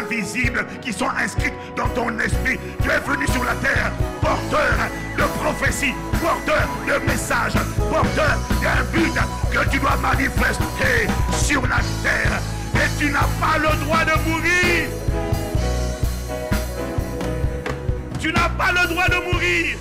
invisibles qui sont inscrites dans ton esprit. Tu es venu sur la terre porteur de prophétie, porteur de messages, porteur d'un but que tu dois manifester sur la terre. Et tu n'as pas le droit de mourir. Tu n'as pas le droit de mourir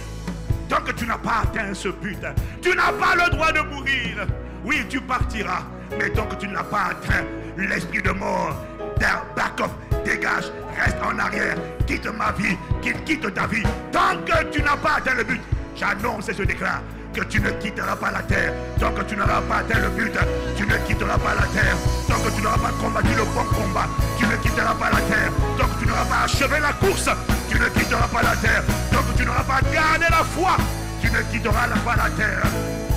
tant que tu n'as pas atteint ce but. Tu n'as pas le droit de mourir. Oui, tu partiras, mais tant que tu n'as pas atteint l'esprit de mort, back off, dégage, reste en arrière, quitte ma vie, quitte ta vie. Tant que tu n'as pas atteint le but, j'annonce et je déclare que tu ne quitteras pas la terre. Tant que tu n'auras pas atteint le but, tu ne quitteras pas la terre. Tant que tu n'auras pas combattu le bon combat, tu ne quitteras pas la terre. Tant que tu n'auras pas achevé la course, tu ne quitteras pas la terre. Tant que tu n'auras pas gardé la foi, tu ne quitteras pas la terre.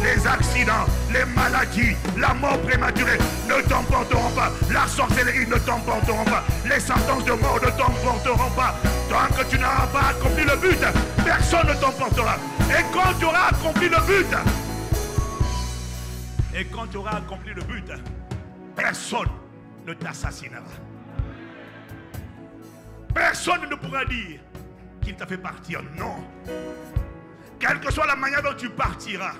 Les accidents, les maladies, la mort prématurée ne t'emporteront pas. La sorcellerie ne t'emporteront pas. Les sentences de mort ne t'emporteront pas. Tant que tu n'auras pas accompli le but, personne ne t'emportera. Et quand tu auras accompli le but, personne ne t'assassinera. Personne ne pourra dire qu'il t'a fait partir. Non. Quelle que soit la manière dont tu partiras,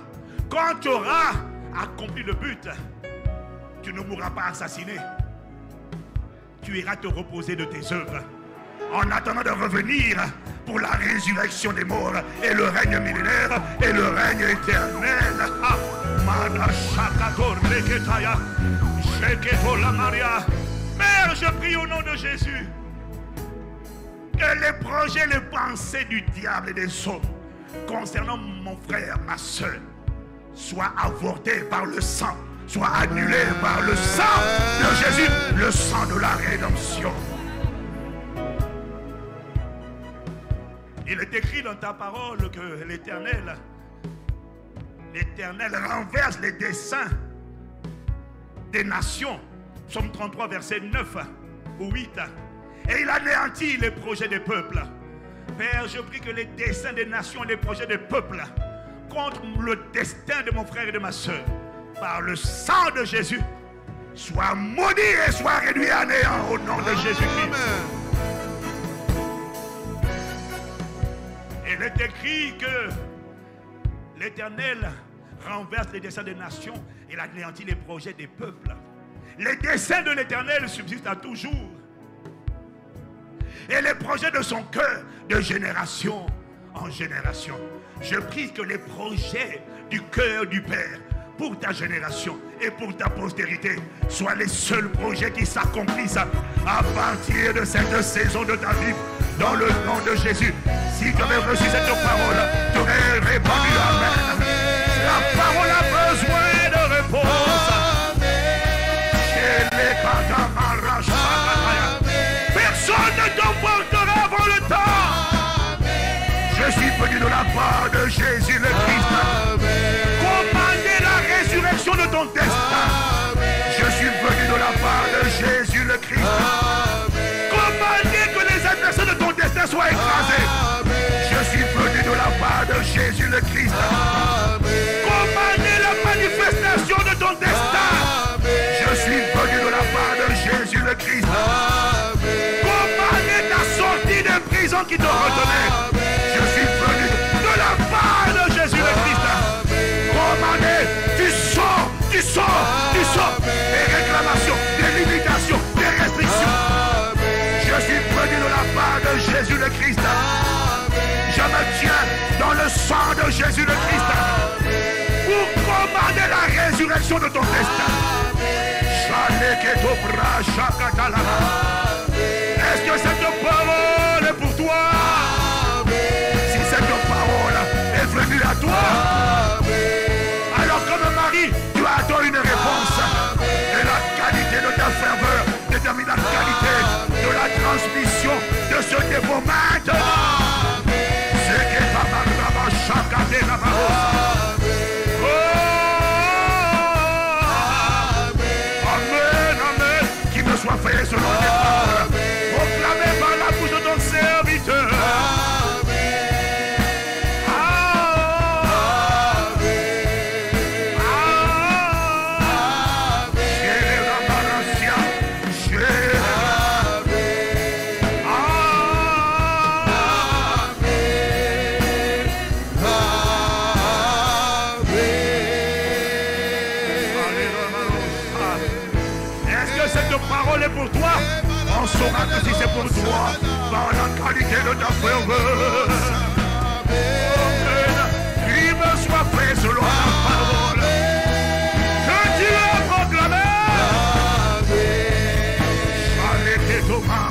quand tu auras accompli le but, tu ne mourras pas assassiné. Tu iras te reposer de tes œuvres en attendant de revenir pour la résurrection des morts et le règne millénaire et le règne éternel. Mère, je prie au nom de Jésus que les projets, les pensées du diable et des hommes concernant mon frère, ma soeur, soient avortés par le sang, soient annulés par le sang de Jésus, le sang de la rédemption. Il est écrit dans ta parole que l'Éternel renverse les desseins des nations. Psaume 33, verset 9 ou 8. Et il anéantit les projets des peuples. Père, je prie que les desseins des nations et les projets des peuples contre le destin de mon frère et de ma soeur, par le sang de Jésus, soient maudits et soient réduits à néant au nom de Jésus-Christ. Il est écrit que l'Éternel renverse les desseins des nations et il anéantit les projets des peuples. Les desseins de l'Éternel subsistent à toujours. Et les projets de son cœur, de génération en génération. Je prie que les projets du cœur du Père pour ta génération et pour ta postérité soient les seuls projets qui s'accomplissent à partir de cette saison de ta vie. Dans le nom de Jésus, si tu avais reçu cette parole, tu aurais répondu Amen. La parole a besoin de réponse. Personne ne t'emportera avant le temps. Je suis venu de la part de Jésus le Christ. Commander la résurrection de ton destin. Je suis venu de la part de Jésus le Christ. Commander que les adversaires de ton destin soient écrasés. Je suis venu de la part de Jésus le Christ. Commander la manifestation de ton destin. Je suis venu de la part de Jésus le Christ. Commander ta sortie de prison qui te retenait. Je suis venu de la part de Jésus le Christ. Commander, tu sors, tu sors, tu sors. Des réclamations, des limitations, des restrictions. Je suis venu de la part de Jésus le Christ. Je me tiens dans le sang de Jésus le Christ pour commander la résurrection de ton destin. Est-ce que cette parole est pour toi? Si cette parole est venue à toi, alors comme Marie, tu attends une réponse. Et la qualité de ta ferveur détermine la qualité de la transmission de ce dévot maintenant. C'est que ta maraba chacade la barose. Soit fait selon tes paroles, proclamé par la bouche de ton serviteur. cette parole est pour toi, on saura que si c'est pour toi, par la qualité de ta ferveur. Qu'il me soit fait selon la parole que tu as proclamée. Allez, Thomas.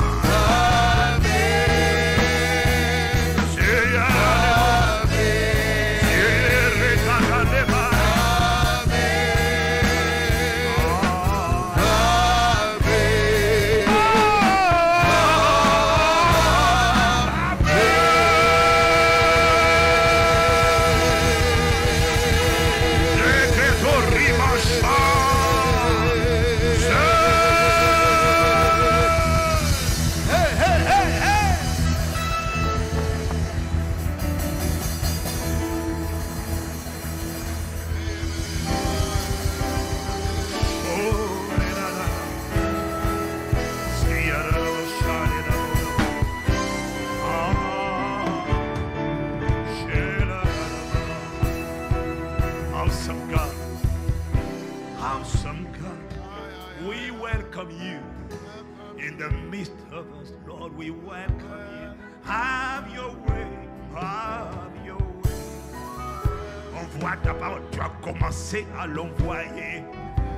À l'envoyer,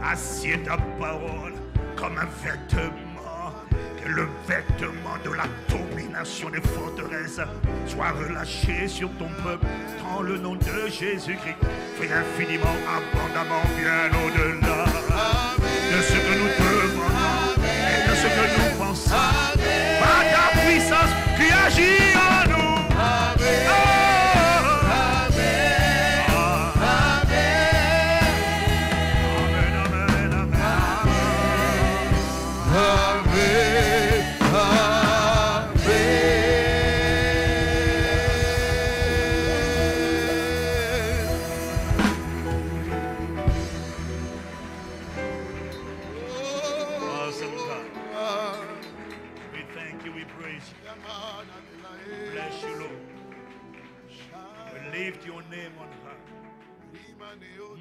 assieds ta parole comme un vêtement, que le vêtement de la domination des forteresses soit relâché sur ton peuple dans le nom de Jésus-Christ. Fais infiniment, abondamment, bien au-delà de ce que nous demandons et de ce que nous pensons, par ta puissance qui agit en nous.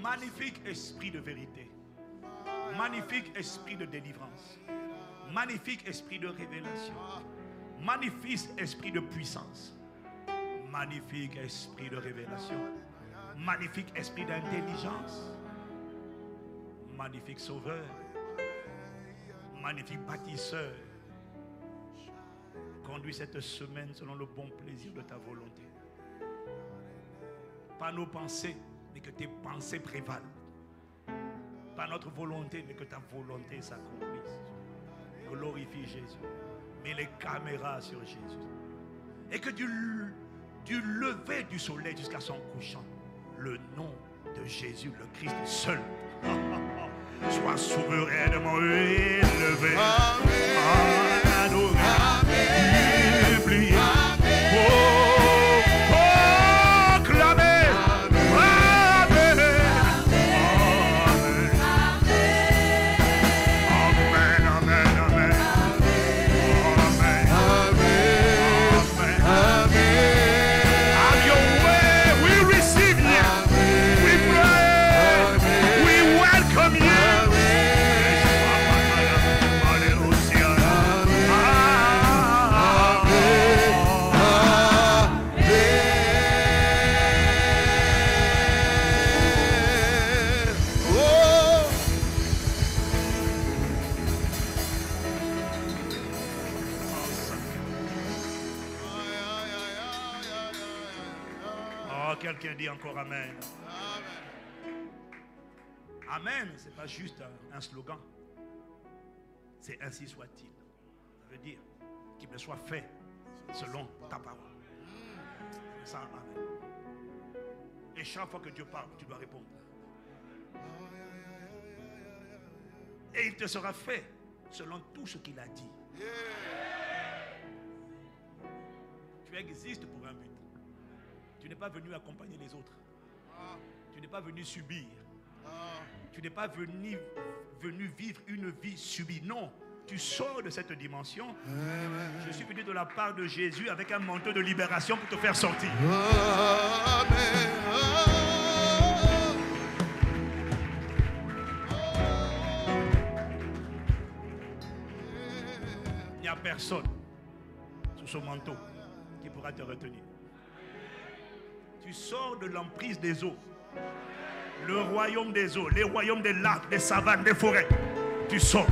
Magnifique esprit de vérité, magnifique esprit de délivrance, magnifique esprit de révélation, magnifique esprit de puissance, magnifique esprit de révélation, magnifique esprit d'intelligence, magnifique sauveur, magnifique bâtisseur. Conduis cette semaine selon le bon plaisir de ta volonté. Pas nos pensées, mais que tes pensées prévalent. Pas notre volonté, mais que ta volonté s'accomplisse. Glorifie Jésus. Mets les caméras sur Jésus. Et que du lever du soleil jusqu'à son couchant, le nom de Jésus, le Christ seul, soit souverainement élevé. Adoré, publié. Quelqu'un dit encore Amen. Amen, ce n'est pas juste un slogan. C'est ainsi soit-il. Ça veut dire qu'il me soit fait selon ta parole. C'est ça, Amen. Et chaque fois que Dieu parle, tu dois répondre. Et il te sera fait selon tout ce qu'il a dit. Tu existes pour un but. Tu n'es pas venu accompagner les autres. Tu n'es pas venu subir. Tu n'es pas venu vivre une vie subie. Non, tu sors de cette dimension. Je suis venu de la part de Jésus avec un manteau de libération pour te faire sortir. a personne sous son manteau qui pourra te retenir. Tu sors de l'emprise des eaux. Le royaume des eaux, les royaumes des lacs, des savanes, des forêts. Tu sors.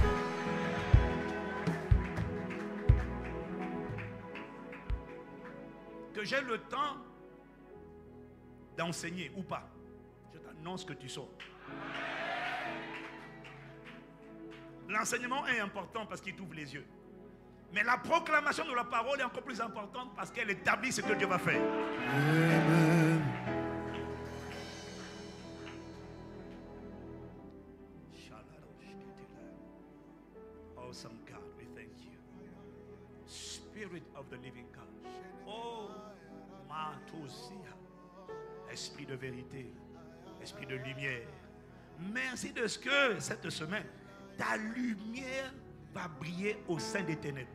Que j'ai le temps d'enseigner ou pas, je t'annonce que tu sors. L'enseignement est important parce qu'il t'ouvre les yeux. Mais la proclamation de la parole est encore plus importante parce qu'elle établit ce que Dieu va faire. Amen. Awesome God, we thank you. Spirit of the living God. Oh, Matosia. Esprit de vérité, esprit de lumière. Merci de ce que cette semaine, ta lumière va briller au sein des ténèbres.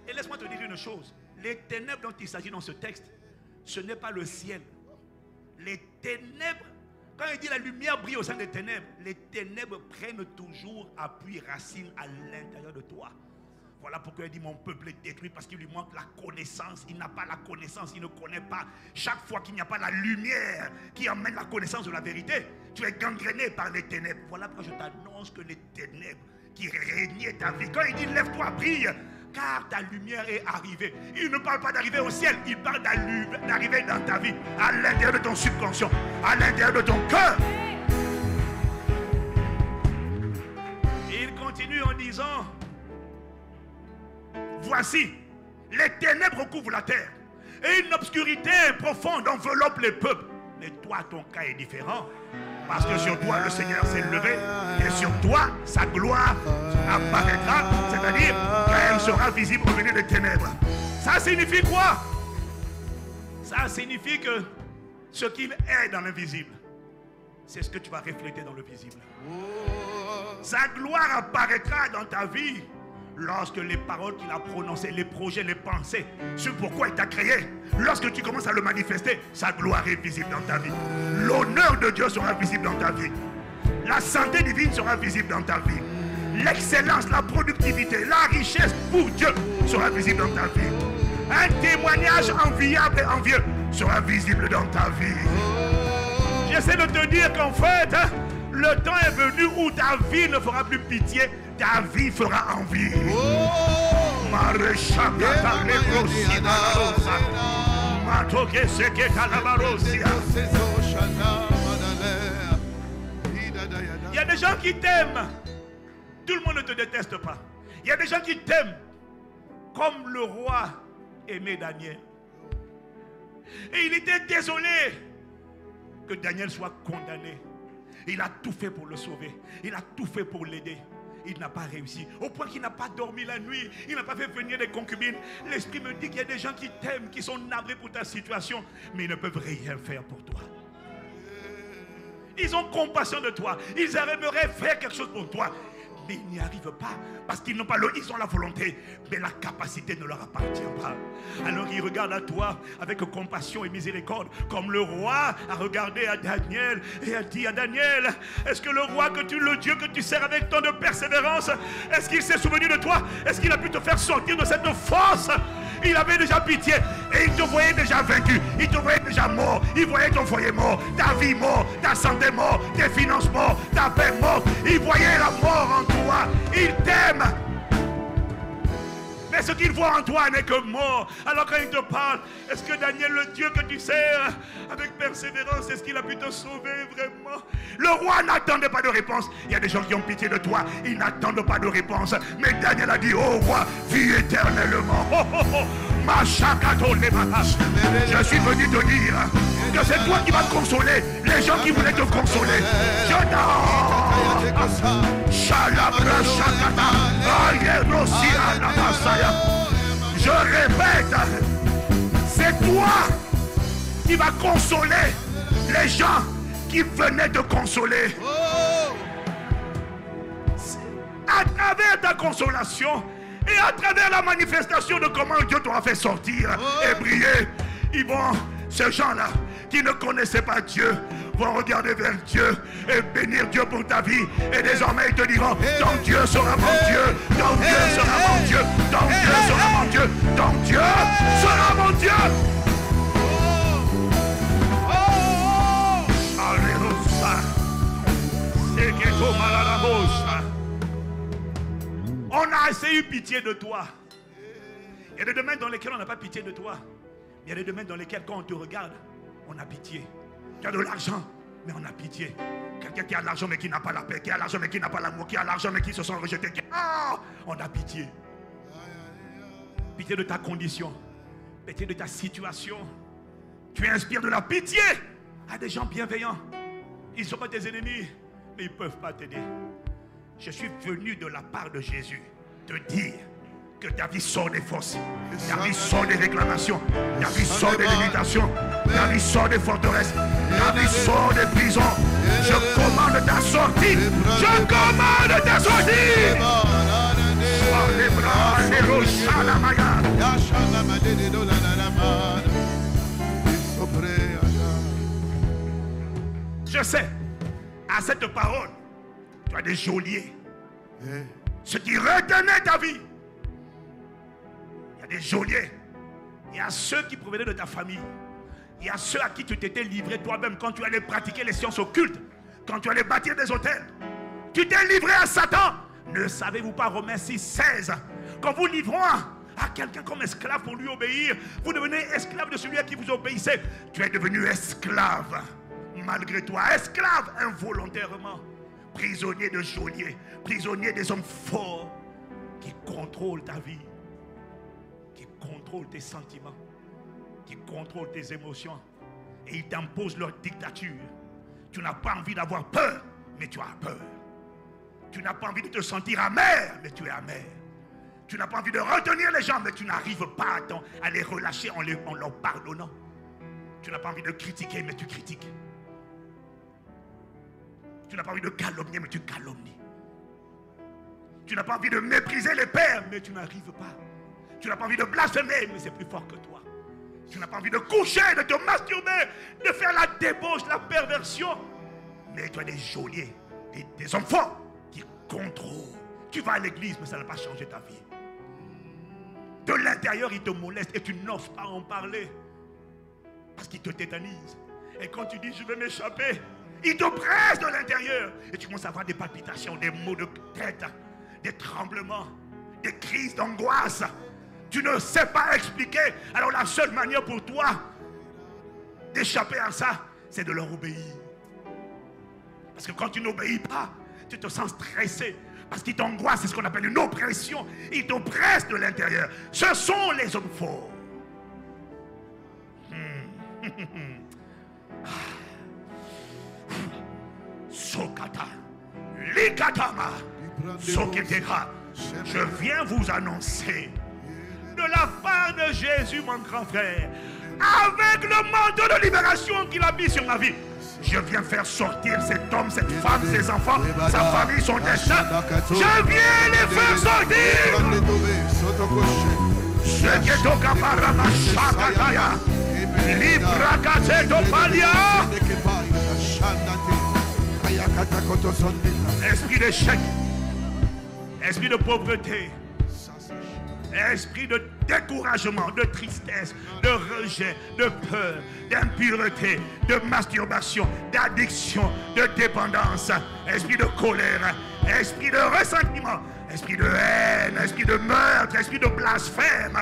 Et laisse-moi te dire une chose. Les ténèbres dont il s'agit dans ce texte, ce n'est pas le ciel. Les ténèbres, quand il dit la lumière brille au sein des ténèbres, les ténèbres prennent toujours appui, racine à l'intérieur de toi. Voilà pourquoi il dit mon peuple est détruit, parce qu'il lui manque la connaissance. Il n'a pas la connaissance, il ne connaît pas. Chaque fois qu'il n'y a pas la lumière qui emmène la connaissance de la vérité, tu es gangréné par les ténèbres. Voilà pourquoi je t'annonce que les ténèbres qui régnaient ta vie, quand il dit lève-toi, brille, car ta lumière est arrivée. Il ne parle pas d'arriver au ciel, il parle d'arriver dans ta vie, à l'intérieur de ton subconscient, à l'intérieur de ton cœur. Il continue en disant, voici, les ténèbres recouvrent la terre et une obscurité profonde enveloppe les peuples. Mais toi, ton cas est différent. Parce que sur toi, le Seigneur s'est levé. Et sur toi, sa gloire apparaîtra. C'est-à-dire qu'elle sera visible au milieu des ténèbres. Ça signifie quoi? Ça signifie que ce qu'il est dans l'invisible, c'est ce que tu vas refléter dans le visible. Sa gloire apparaîtra dans ta vie lorsque les paroles qu'il a prononcées, les projets, les pensées, ce pourquoi il t'a créé, lorsque tu commences à le manifester, sa gloire est visible dans ta vie. L'honneur de Dieu sera visible dans ta vie. La santé divine sera visible dans ta vie. L'excellence, la productivité, la richesse pour Dieu sera visible dans ta vie. Un témoignage enviable et envieux sera visible dans ta vie. J'essaie de te dire qu'en fait, le temps est venu où ta vie ne fera plus pitié, ta vie fera envie. Il y a des gens qui t'aiment. Tout le monde ne te déteste pas. Il y a des gens qui t'aiment comme le roi aimait Daniel. Et il était désolé que Daniel soit condamné. Il a tout fait pour le sauver. Il a tout fait pour l'aider. Il n'a pas réussi. Au point qu'il n'a pas dormi la nuit. Il n'a pas fait venir des concubines. L'esprit me dit qu'il y a des gens qui t'aiment, qui sont navrés pour ta situation, mais ils ne peuvent rien faire pour toi. Ils ont compassion de toi. Ils aimeraient faire quelque chose pour toi, mais ils n'y arrivent pas parce qu'ils n'ont pas ils ont la volonté, mais la capacité ne leur appartient pas. Alors ils regardent à toi avec compassion et miséricorde, comme le roi a regardé à Daniel et a dit à Daniel, est-ce que le roi le Dieu que tu sers avec tant de persévérance, est-ce qu'il s'est souvenu de toi? Est-ce qu'il a pu te faire sortir de cette force? Il avait déjà pitié et il te voyait déjà vaincu. Il te voyait déjà mort. Il voyait ton foyer mort, ta vie mort, ta santé mort, tes finances mort, ta paix mort. Il voyait la mort en toi. Il t'aime. Mais ce qu'il voit en toi n'est que mort. Alors quand il te parle, est-ce que Daniel, le Dieu que tu sers avec persévérance, est-ce qu'il a pu te sauver vraiment? Le roi n'attendait pas de réponse. Il y a des gens qui ont pitié de toi, ils n'attendent pas de réponse. Mais Daniel a dit, oh roi, vis éternellement. Oh, oh, oh. Je suis venu te dire que c'est toi qui vas consoler les gens qui voulaient te consoler. Je répète, c'est toi qui vas consoler les gens qui venaient te consoler. À travers ta consolation et à travers la manifestation de comment Dieu t'aura fait sortir et briller, ils vont, ces gens-là qui ne connaissaient pas Dieu, vont regarder vers Dieu et bénir Dieu pour ta vie. Et désormais, ils te diront, ton Dieu sera mon Dieu, ton Dieu sera mon Dieu, ton Dieu sera mon Dieu, ton Dieu sera mon Dieu. Alléluia. On a essayé pitié de toi. Il y a des domaines dans lesquels on n'a pas pitié de toi. Il y a des domaines dans lesquels quand on te regarde, on a pitié. Tu as de l'argent, mais on a pitié. Quelqu'un qui a de l'argent mais qui n'a pas la paix, qui a de l'argent mais qui n'a pas l'amour, qui a de l'argent mais qui se sont rejetés. On a pitié. Pitié de ta condition, pitié de ta situation. Tu inspires de la pitié à des gens bienveillants. Ils ne sont pas tes ennemis, mais ils ne peuvent pas t'aider. Je suis venu de la part de Jésus te dire que ta vie sort des fosses, ta vie sort des réclamations, ta vie sort des limitations, ta vie sort des forteresses, ta vie sort des prisons. Je commande ta sortie, je commande ta sortie. Sois les bras, les rochers, la maillard. Je sais, à cette parole, tu as des geôliers. Ce qui retenait ta vie. Il y a des geôliers. Il y a ceux qui provenaient de ta famille. Il y a ceux à qui tu t'étais livré toi-même quand tu allais pratiquer les sciences occultes. Quand tu allais bâtir des hôtels. Tu t'es livré à Satan. Ne savez-vous pas, Romains 6, 16, quand vous livrons à quelqu'un comme esclave pour lui obéir, vous devenez esclave de celui à qui vous obéissez. Tu es devenu esclave. Malgré toi, esclave involontairement, prisonnier de geôliers, prisonnier des hommes forts qui contrôlent ta vie, qui contrôlent tes sentiments, qui contrôlent tes émotions, et ils t'imposent leur dictature. Tu n'as pas envie d'avoir peur, mais tu as peur. Tu n'as pas envie de te sentir amer, mais tu es amer. Tu n'as pas envie de retenir les gens, mais tu n'arrives pas à les relâcher en leur pardonnant. Tu n'as pas envie de critiquer, mais tu critiques. Tu n'as pas envie de calomnier, mais tu calomnies. Tu n'as pas envie de mépriser les pères, mais tu n'arrives pas. Tu n'as pas envie de blasphémer, mais c'est plus fort que toi. Tu n'as pas envie de coucher, de te masturber, de faire la débauche, la perversion. Mais tu as des geôliers, des hommes forts qui contrôlent. Tu vas à l'église, mais ça n'a pas changé ta vie. De l'intérieur, ils te molestent et tu n'oses pas en parler. Parce qu'ils te tétanisent. Et quand tu dis, je vais m'échapper, ils te pressent de l'intérieur. Et tu commences à avoir des palpitations, des maux de tête, des tremblements, des crises d'angoisse. Tu ne sais pas expliquer. Alors la seule manière pour toi d'échapper à ça, c'est de leur obéir. Parce que quand tu n'obéis pas, tu te sens stressé. Parce qu'ils t'angoissent, c'est ce qu'on appelle une oppression. Ils te pressent de l'intérieur. Ce sont les hommes forts. Sokata, Likatama, Soketera. Je viens vous annoncer de la part de Jésus, mon grand frère, avec le manteau de libération qu'il a mis sur ma vie. Je viens faire sortir cet homme, cette femme, ses enfants, sa famille, son destin. Je viens les faire sortir. Ce qui est au caparama shakataya, librakate dopalia. Esprit d'échec, esprit de pauvreté, esprit de découragement, de tristesse, de rejet, de peur, d'impureté, de masturbation, d'addiction, de dépendance, esprit de colère, esprit de ressentiment, esprit de haine, esprit de meurtre, esprit de blasphème.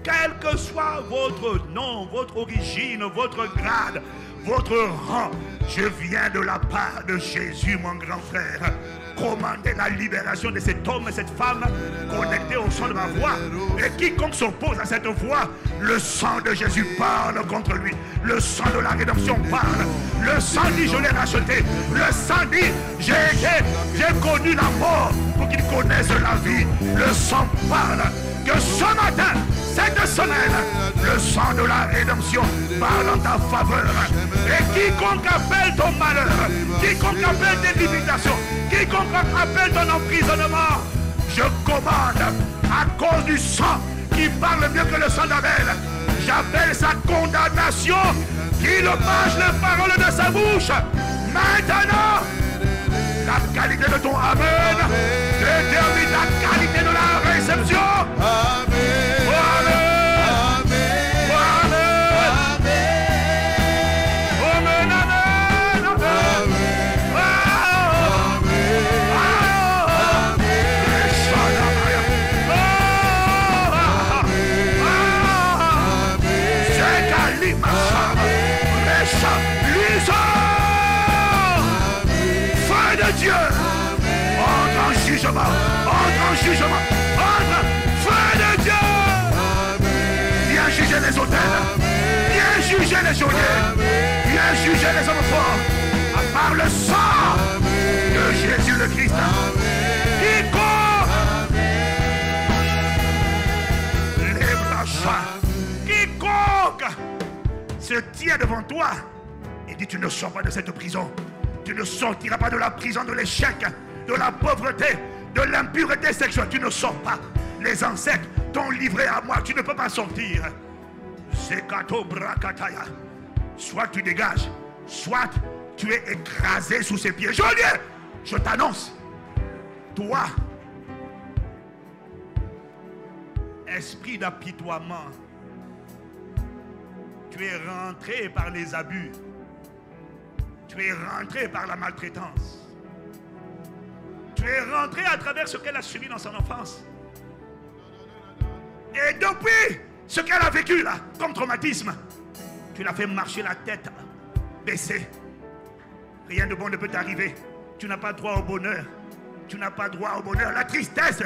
Quel que soit votre nom, votre origine, votre grade, votre rang, je viens de la part de Jésus, mon grand frère, commander la libération de cet homme et cette femme connectés au son de ma voix. Et quiconque s'oppose à cette voix, le sang de Jésus parle contre lui. Le sang de la rédemption parle. Le sang dit je l'ai racheté. Le sang dit j'ai connu la mort pour qu'il connaisse la vie. Le sang parle. Que ce matin, cette semaine, le sang de la rédemption parle en ta faveur. Et quiconque appelle ton malheur, quiconque appelle tes limitations, quiconque appelle ton emprisonnement, je commande, à cause du sang qui parle mieux que le sang d'Abel, j'appelle sa condamnation qu'il mâche les paroles de sa bouche. Maintenant, la qualité de ton Amen détermine la qualité de la réception. Amen. Oh, Amen. Oh, Amen. Oh, Amen. Amen. Dieu, entre en jugement, entre en jugement, entre, feu de Dieu. Viens juger les hôtels, viens juger les geôliers, viens juger les hommes forts, par le sang de Jésus le Christ. Quiconque se tient devant toi et dit: tu ne sors pas de cette prison. Tu ne sortiras pas de la prison de l'échec, de la pauvreté, de l'impureté sexuelle. Tu ne sors pas. Les ancêtres t'ont livré à moi. Tu ne peux pas sortir. Soit tu dégages, soit tu es écrasé sous ses pieds. Geôlier, je t'annonce, toi, esprit d'apitoiement, tu es rentré par les abus. Tu es rentré par la maltraitance. Tu es rentré à travers ce qu'elle a subi dans son enfance. Et depuis ce qu'elle a vécu là, comme traumatisme, tu l'as fait marcher la tête baissée. Rien de bon ne peut t'arriver. Tu n'as pas droit au bonheur. Tu n'as pas droit au bonheur. La tristesse,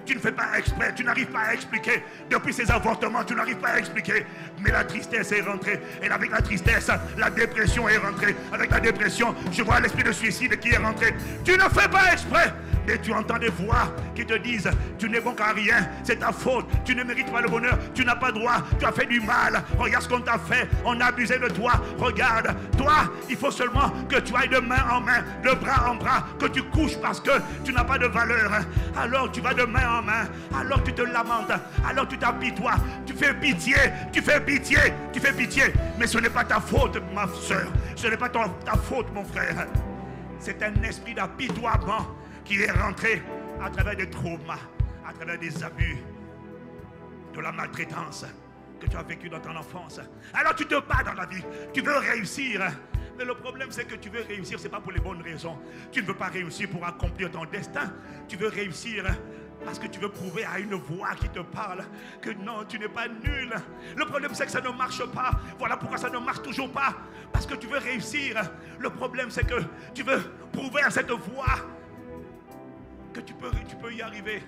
tu ne fais pas exprès. Tu n'arrives pas à expliquer. Depuis ces avortements, tu n'arrives pas à expliquer. Mais la tristesse est rentrée. Et avec la tristesse, la dépression est rentrée. Avec la dépression, je vois l'esprit de suicide qui est rentré. Tu ne fais pas exprès. Mais tu entends des voix qui te disent: tu n'es bon qu'à rien, c'est ta faute, tu ne mérites pas le bonheur, tu n'as pas droit, tu as fait du mal, regarde ce qu'on t'a fait, on a abusé de toi, regarde, toi, il faut seulement que tu ailles de main en main, de bras en bras, que tu couches parce que tu n'as pas de valeur. Alors tu vas de main en main, alors tu te lamentes, alors tu t'apitoies, tu fais pitié, tu fais pitié, tu fais pitié. Mais ce n'est pas ta faute, ma soeur, ce n'est pas ta faute, mon frère. C'est un esprit d'apitoiement qui est rentré à travers des traumas, à travers des abus, de la maltraitance que tu as vécu dans ton enfance. Alors tu te bats dans la vie, tu veux réussir. Mais le problème c'est que tu veux réussir, ce n'est pas pour les bonnes raisons. Tu ne veux pas réussir pour accomplir ton destin. Tu veux réussir parce que tu veux prouver à une voix qui te parle que non, tu n'es pas nul. Le problème c'est que ça ne marche pas. Voilà pourquoi ça ne marche toujours pas. Parce que tu veux réussir. Le problème c'est que tu veux prouver à cette voix que tu peux y arriver.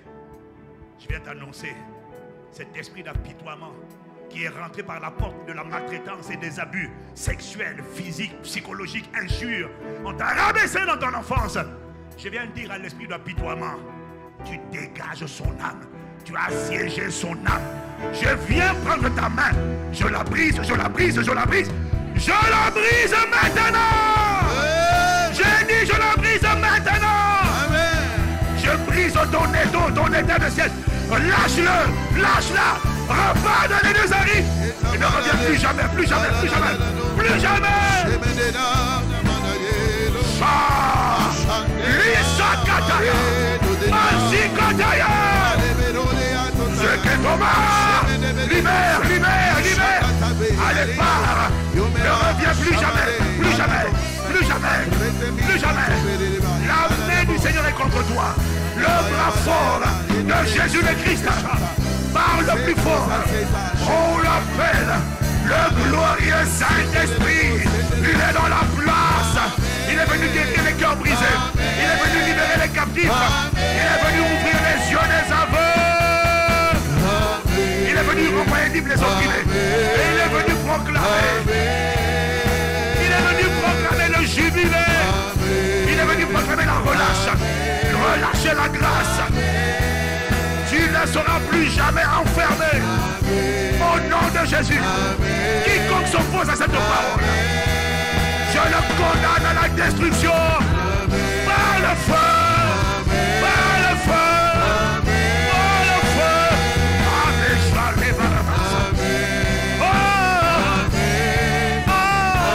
Je viens t'annoncer cet esprit d'apitoiement qui est rentré par la porte de la maltraitance et des abus sexuels, physiques, psychologiques, injures. On t'a rabaissé dans ton enfance. Je viens dire à l'esprit d'apitoiement: tu dégages son âme. Tu as assiégé son âme. Je viens prendre ta main. Je la brise, je la brise, je la brise. Je la brise maintenant. J'ai dit je la brise maintenant. Je brise ton état de siège. Lâche-le, lâche-la. Repars de l'Église. Il ne revient plus jamais, plus jamais, plus jamais, plus jamais. Lissakataya, Masikataya, Zeketoma, libère, libère, libère. Allez, pars. Ne reviens plus jamais, plus jamais, plus jamais, plus jamais. La main du Seigneur est contre toi. Le bras fort de Jésus le Christ parle plus fort. On l'appelle le glorieux Saint-Esprit. Il est dans la place. Il est venu guérir les cœurs brisés. Il est venu libérer les captifs. Il est venu ouvrir les yeux des aveugles. Il est venu renvoyer libre les opprimés. Et il est venu proclamer. Il est venu proclamer le jubilé. Il est venu proclamer la relâche. Relâcher la grâce. Tu ne seras plus jamais enfermé. Au nom de Jésus. Quiconque s'oppose à cette parole, je le condamne à la destruction. Par le feu. Par le feu. Par le feu. Amen. Oh. Oh.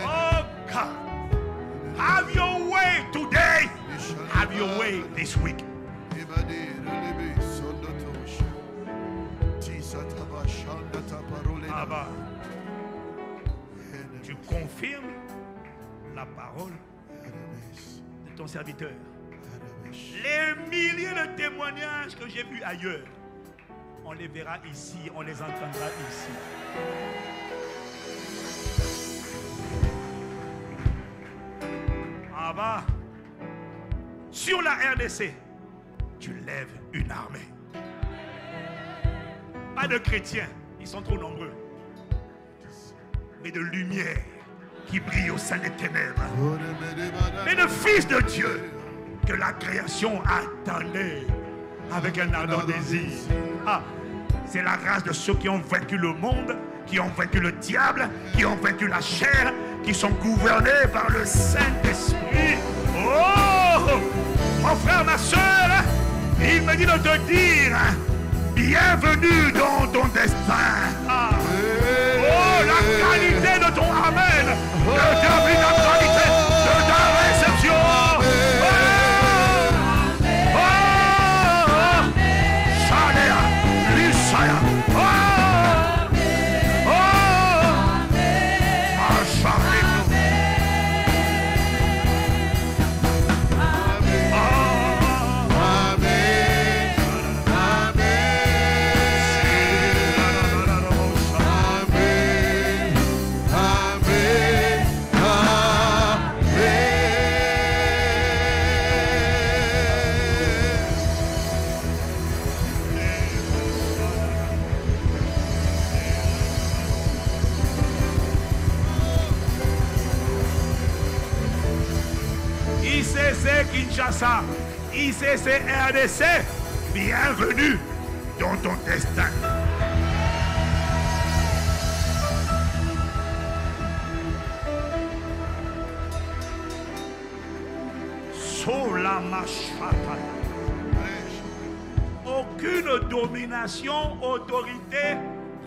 Oh God, have your way today. Have your way this week. Abba, tu confirmes la parole de ton serviteur. Les milliers de témoignages que j'ai vus ailleurs, on les verra ici, on les entendra ici. Abba, sur la RDC, tu lèves une armée. Pas de chrétiens, ils sont trop nombreux, mais de lumière qui brille au sein des ténèbres. Mais de fils de Dieu que la création attendait avec un ardent désir. Ah, c'est la race de ceux qui ont vaincu le monde, qui ont vaincu le diable, qui ont vaincu la chair, qui sont gouvernés par le Saint-Esprit. Oh, mon frère, ma soeur, il me dit de te dire, bienvenue dans ton destin. Ah. Oh, la qualité de ton Amen, le Dieu, la qualité de ta réception. Kinshasa, ICC RDC, bienvenue dans ton destin. Sola machata. Aucune domination, autorité,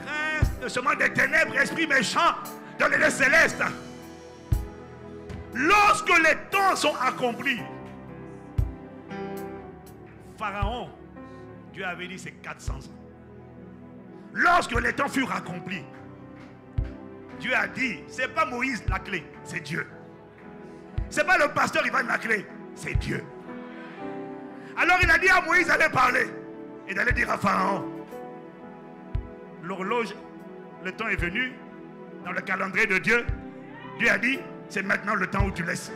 prince de ce monde des ténèbres, esprit méchant dans les lieux célestes. Lorsque les temps sont accomplis, Pharaon, Dieu avait dit c'est 400 ans. Lorsque les temps furent accomplis, Dieu a dit, c'est pas Moïse la clé, c'est Dieu. C'est pas le pasteur Ivan la clé, c'est Dieu. Alors il a dit à Moïse d'aller parler et d'aller dire à Pharaon, l'horloge, le temps est venu, dans le calendrier de Dieu, Dieu a dit, c'est maintenant le temps où tu laisses.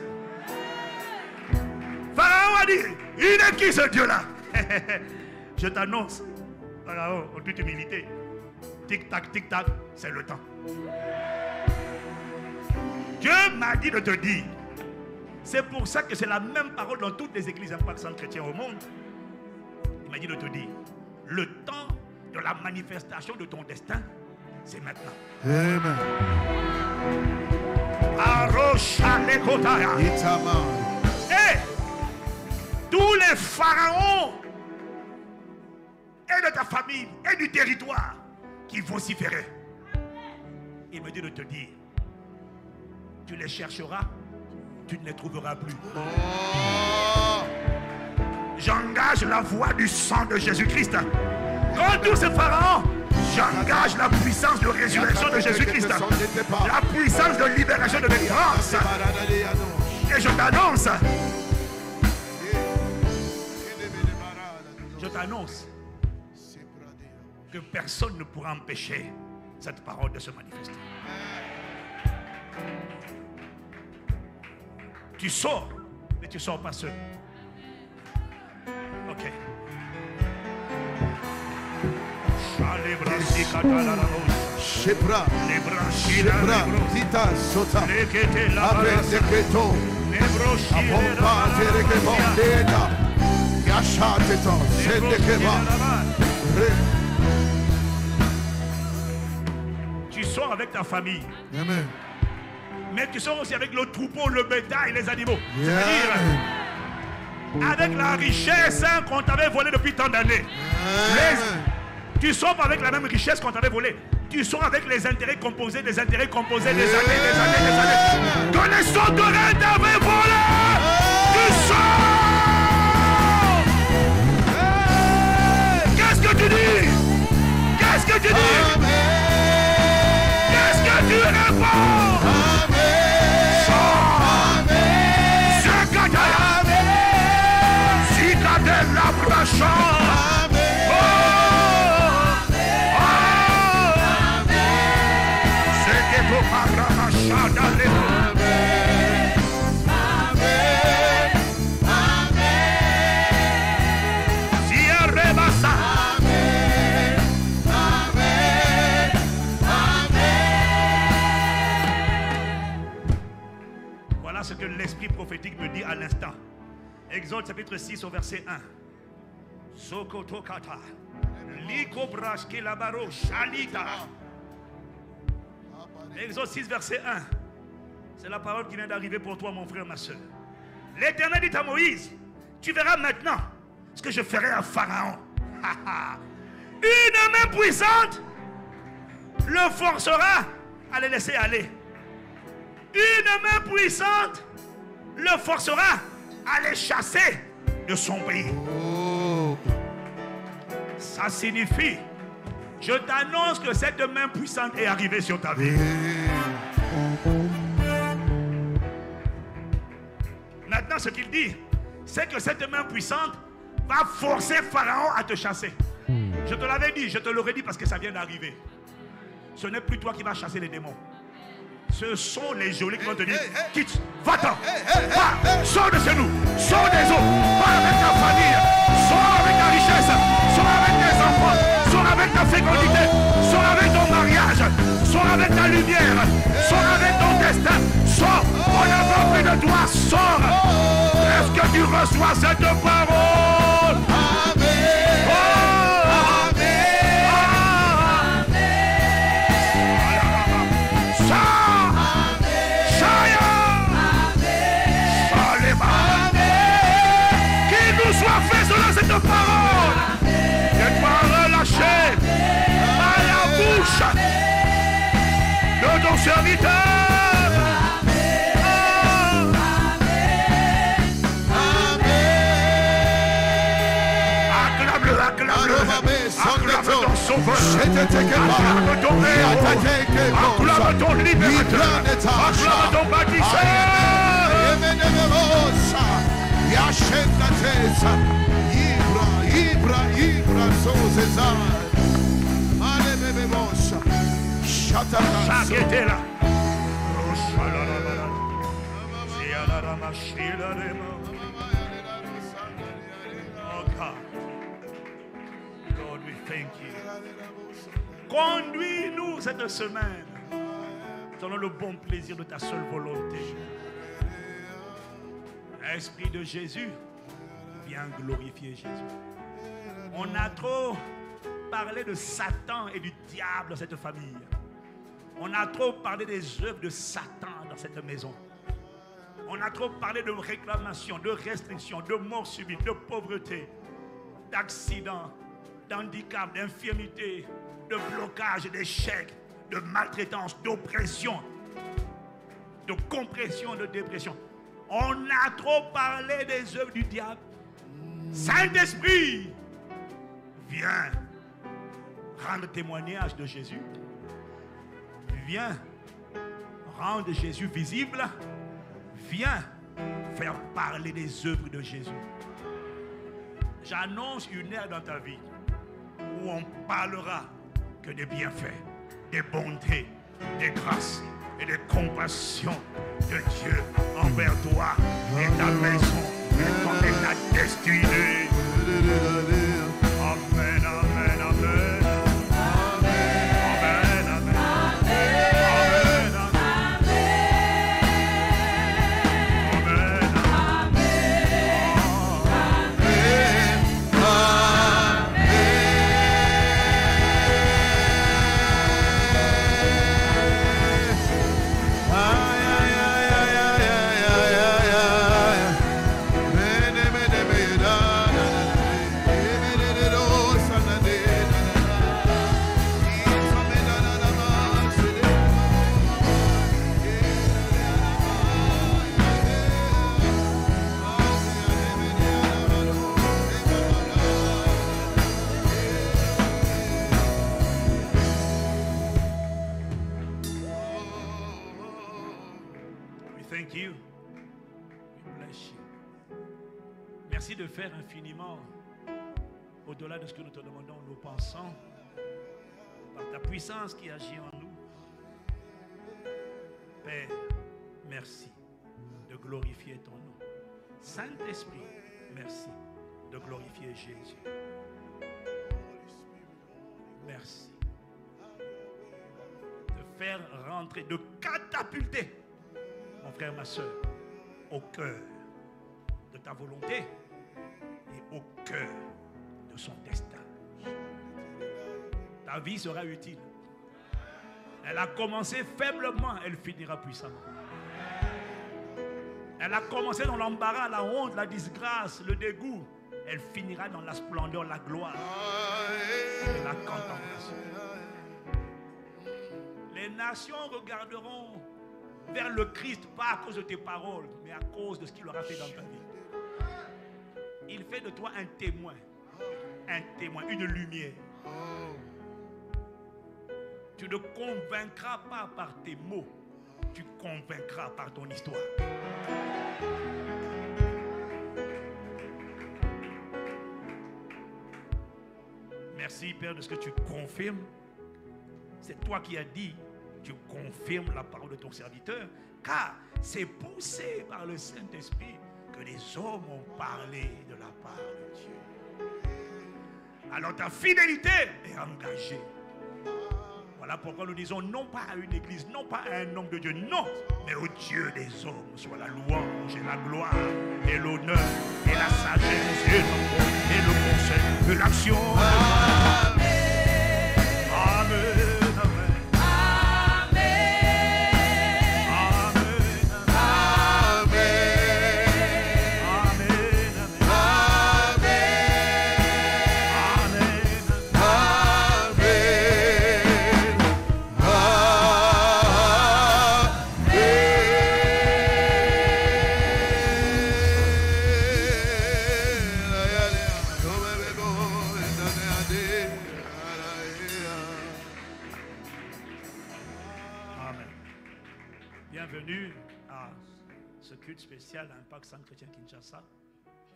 Pharaon a dit, il est qui ce Dieu-là? Je t'annonce, Pharaon, en toute humilité, tic-tac, c'est le temps. Dieu m'a dit de te dire, c'est pour ça que c'est la même parole dans toutes les églises impactantes chrétiennes au monde. Il m'a dit de te dire, le temps de la manifestation de ton destin, c'est maintenant. Amen. Et tous les pharaons et de ta famille et du territoire qui vociféraient, il me dit de te dire, tu les chercheras, tu ne les trouveras plus. J'engage la voix du sang de Jésus-Christ contre tous ces pharaons. J'engage la puissance de résurrection de Jésus-Christ, la puissance de libération de délivrance. Et je t'annonce que personne ne pourra empêcher cette parole de se manifester. Tu sors, mais tu ne sors pas seul. Ok. Shepra, Shepra, Tita, Sota, Abre, Decreto, Abomba, Terekebo, Deda, Yashateto, Sendekeba. Tu sors avec ta famille. Amen. Mais tu sors aussi avec le troupeau, le bétail, les animaux. Yeah. C'est-à-dire, avec la richesse qu'on t'avait volée depuis tant d'années. Tu sors pas avec la même richesse qu'on t'avait volée. Tu sors avec les intérêts composés, des années. Que les sauterelles t'avaient volé. Tu sors. Qu'est-ce que tu dis? Qu'est-ce que tu dis? Qu'est-ce que tu réponds? Sors. Si t'as de la branche. Voilà ce que l'esprit prophétique me dit à l'instant. Exode chapitre 6 au verset 1. Sokotokata. Likobraske labaro shalita. Exode 6 verset 1. C'est la parole qui vient d'arriver pour toi, mon frère, ma soeur. L'Éternel dit à Moïse, tu verras maintenant ce que je ferai à Pharaon. Une main puissante le forcera à le laisser aller. Une main puissante le forcera à les chasser de son pays. Ça signifie, je t'annonce que cette main puissante est arrivée sur ta vie. Maintenant, ce qu'il dit, c'est que cette main puissante va forcer Pharaon à te chasser. Je te l'avais dit, je te l'aurais dit parce que ça vient d'arriver. Ce n'est plus toi qui vas chasser les démons. Ce sont les geôliers qui vont te dire, quitte, va-t'en, va, sors de chez nous, sors des eaux, va avec ta famille, sors avec ta richesse, sors avec tes enfants, sors avec ta fécondité, sors avec ton mariage, sors avec ta lumière, sors avec ton destin, sors, on n'a pas pris de toi, sors. Est-ce que tu reçois cette parole? Amen. Oh. Cette parole que toi relâcher à la bouche de ton serviteur. Acclame-le, acclame-le, acclame ton sauveur, acclame ton héros, acclame ton libérateur, acclame ton bâtisseur. Ibra Sozezar. Ale bebe bosa. Shaketela. Oh God. Lord, we thank you. Conduis-nous cette semaine selon le bon plaisir de ta seule volonté. Esprit de Jésus, viens glorifier Jésus. On a trop parlé de Satan et du diable dans cette famille. On a trop parlé des œuvres de Satan dans cette maison. On a trop parlé de réclamations, de restrictions, de mort subite, de pauvreté, d'accidents, d'handicap, d'infirmité, de blocage, d'échec, de maltraitance, d'oppression, de compression, de dépression. On a trop parlé des œuvres du diable. Saint-Esprit, viens rendre témoignage de Jésus. Viens rendre Jésus visible. Viens faire parler des œuvres de Jésus. J'annonce une ère dans ta vie où on parlera que des bienfaits, des bontés, des grâces et des compassions de Dieu envers toi et ta maison et ta destinée. Amen, amen, amen. Thank you. We bless you. Merci de faire infiniment au-delà de ce que nous te demandons, nous pensons, par ta puissance qui agit en nous. Père, merci de glorifier ton nom. Saint-Esprit, merci de glorifier Jésus. Merci de faire rentrer, de catapulter mon frère, ma soeur, au cœur de ta volonté et au cœur de son destin. Ta vie sera utile. Elle a commencé faiblement, elle finira puissamment. Elle a commencé dans l'embarras, la honte, la disgrâce, le dégoût. Elle finira dans la splendeur, la gloire et la contemplation. Les nations regarderont vers le Christ, pas à cause de tes paroles, mais à cause de ce qu'il aura fait dans ta vie. Il fait de toi un témoin, une lumière. Tu ne convaincras pas par tes mots, tu convaincras par ton histoire. Merci Père de ce que tu confirmes. C'est toi qui as dit, tu confirmes la parole de ton serviteur, car c'est poussé par le Saint-Esprit que les hommes ont parlé de la part de Dieu. Alors ta fidélité est engagée. Voilà pourquoi nous disons non pas à une église, non pas à un homme de Dieu, non, mais au Dieu des hommes soit la louange et la gloire et l'honneur et la sagesse et le conseil et l'action. Amen. Amen. Spécial à Impact Centre Chrétien Kinshasa.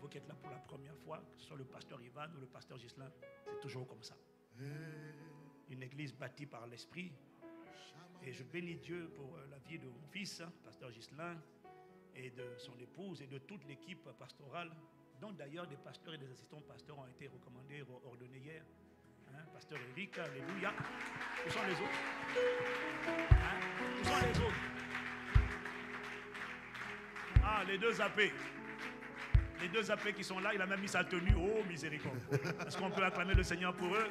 Vous qui êtes là pour la première fois, que ce soit le pasteur Ivan ou le pasteur Ghislain, c'est toujours comme ça. Une église bâtie par l'Esprit. Et je bénis Dieu pour la vie de mon fils, pasteur Ghislain, et de son épouse et de toute l'équipe pastorale, dont d'ailleurs des pasteurs et des assistants pasteurs ont été recommandés, ordonnés hier. Pasteur Eric, alléluia. Où sont les autres? Où sont les autres? Ah, les deux AP. Les deux AP qui sont là, il a même mis sa tenue. Oh, miséricorde. Est-ce qu'on peut acclamer le Seigneur pour eux?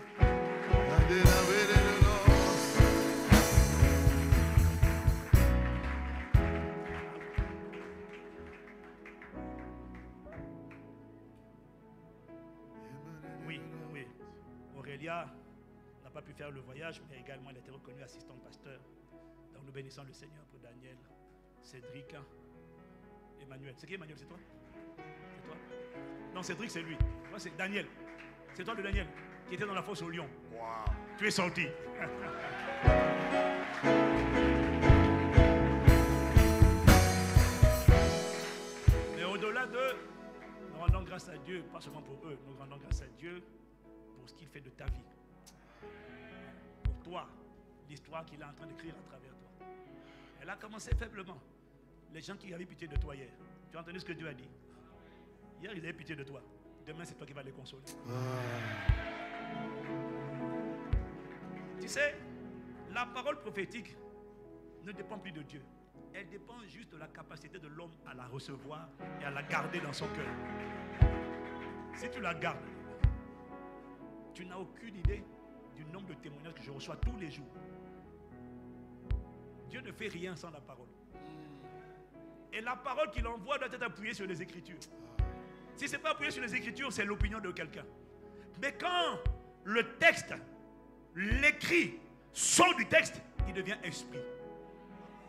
Oui. Aurélia n'a pas pu faire le voyage, mais également elle a été reconnue assistante pasteur. Donc nous bénissons le Seigneur pour Daniel, Cédric, Emmanuel. C'est qui Emmanuel? C'est toi? C'est toi? Non, Cédric, c'est lui. Moi, c'est Daniel. C'est toi, le Daniel, qui était dans la fosse au lion. Wow. Tu es sorti. Mais au-delà de, nous rendons grâce à Dieu, pas seulement pour eux, nous rendons grâce à Dieu pour ce qu'il fait de ta vie. Pour toi, l'histoire qu'il est en train d'écrire à travers toi. Elle a commencé faiblement. Les gens qui avaient pitié de toi hier, tu as entendu ce que Dieu a dit? Hier, ils avaient pitié de toi. Demain, c'est toi qui vas les consoler. Tu sais, la parole prophétique ne dépend plus de Dieu. Elle dépend juste de la capacité de l'homme à la recevoir et à la garder dans son cœur. Si tu la gardes, tu n'as aucune idée du nombre de témoignages que je reçois tous les jours. Dieu ne fait rien sans la parole. Et la parole qu'il envoie doit être appuyée sur les Écritures. Si ce n'est pas appuyé sur les Écritures, c'est l'opinion de quelqu'un. Mais quand le texte, l'écrit, sort du texte, il devient esprit.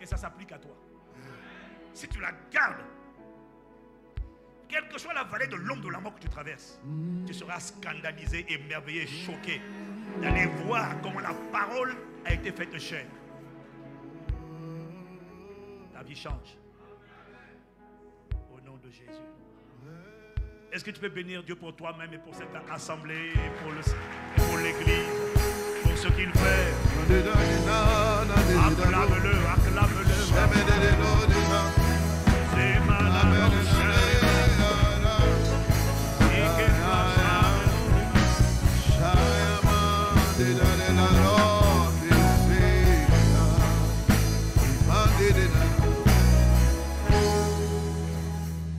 Et ça s'applique à toi. Si tu la gardes, quelle que soit la vallée de l'ombre de la mort que tu traverses, tu seras scandalisé, émerveillé, choqué d'aller voir comment la parole a été faite chair. Ta vie change. de Jésus. Est-ce que tu peux bénir Dieu pour toi-même et pour cette assemblée, et pour l'église, pour ce qu'il fait? Acclame-le, acclame-le. C'est malade.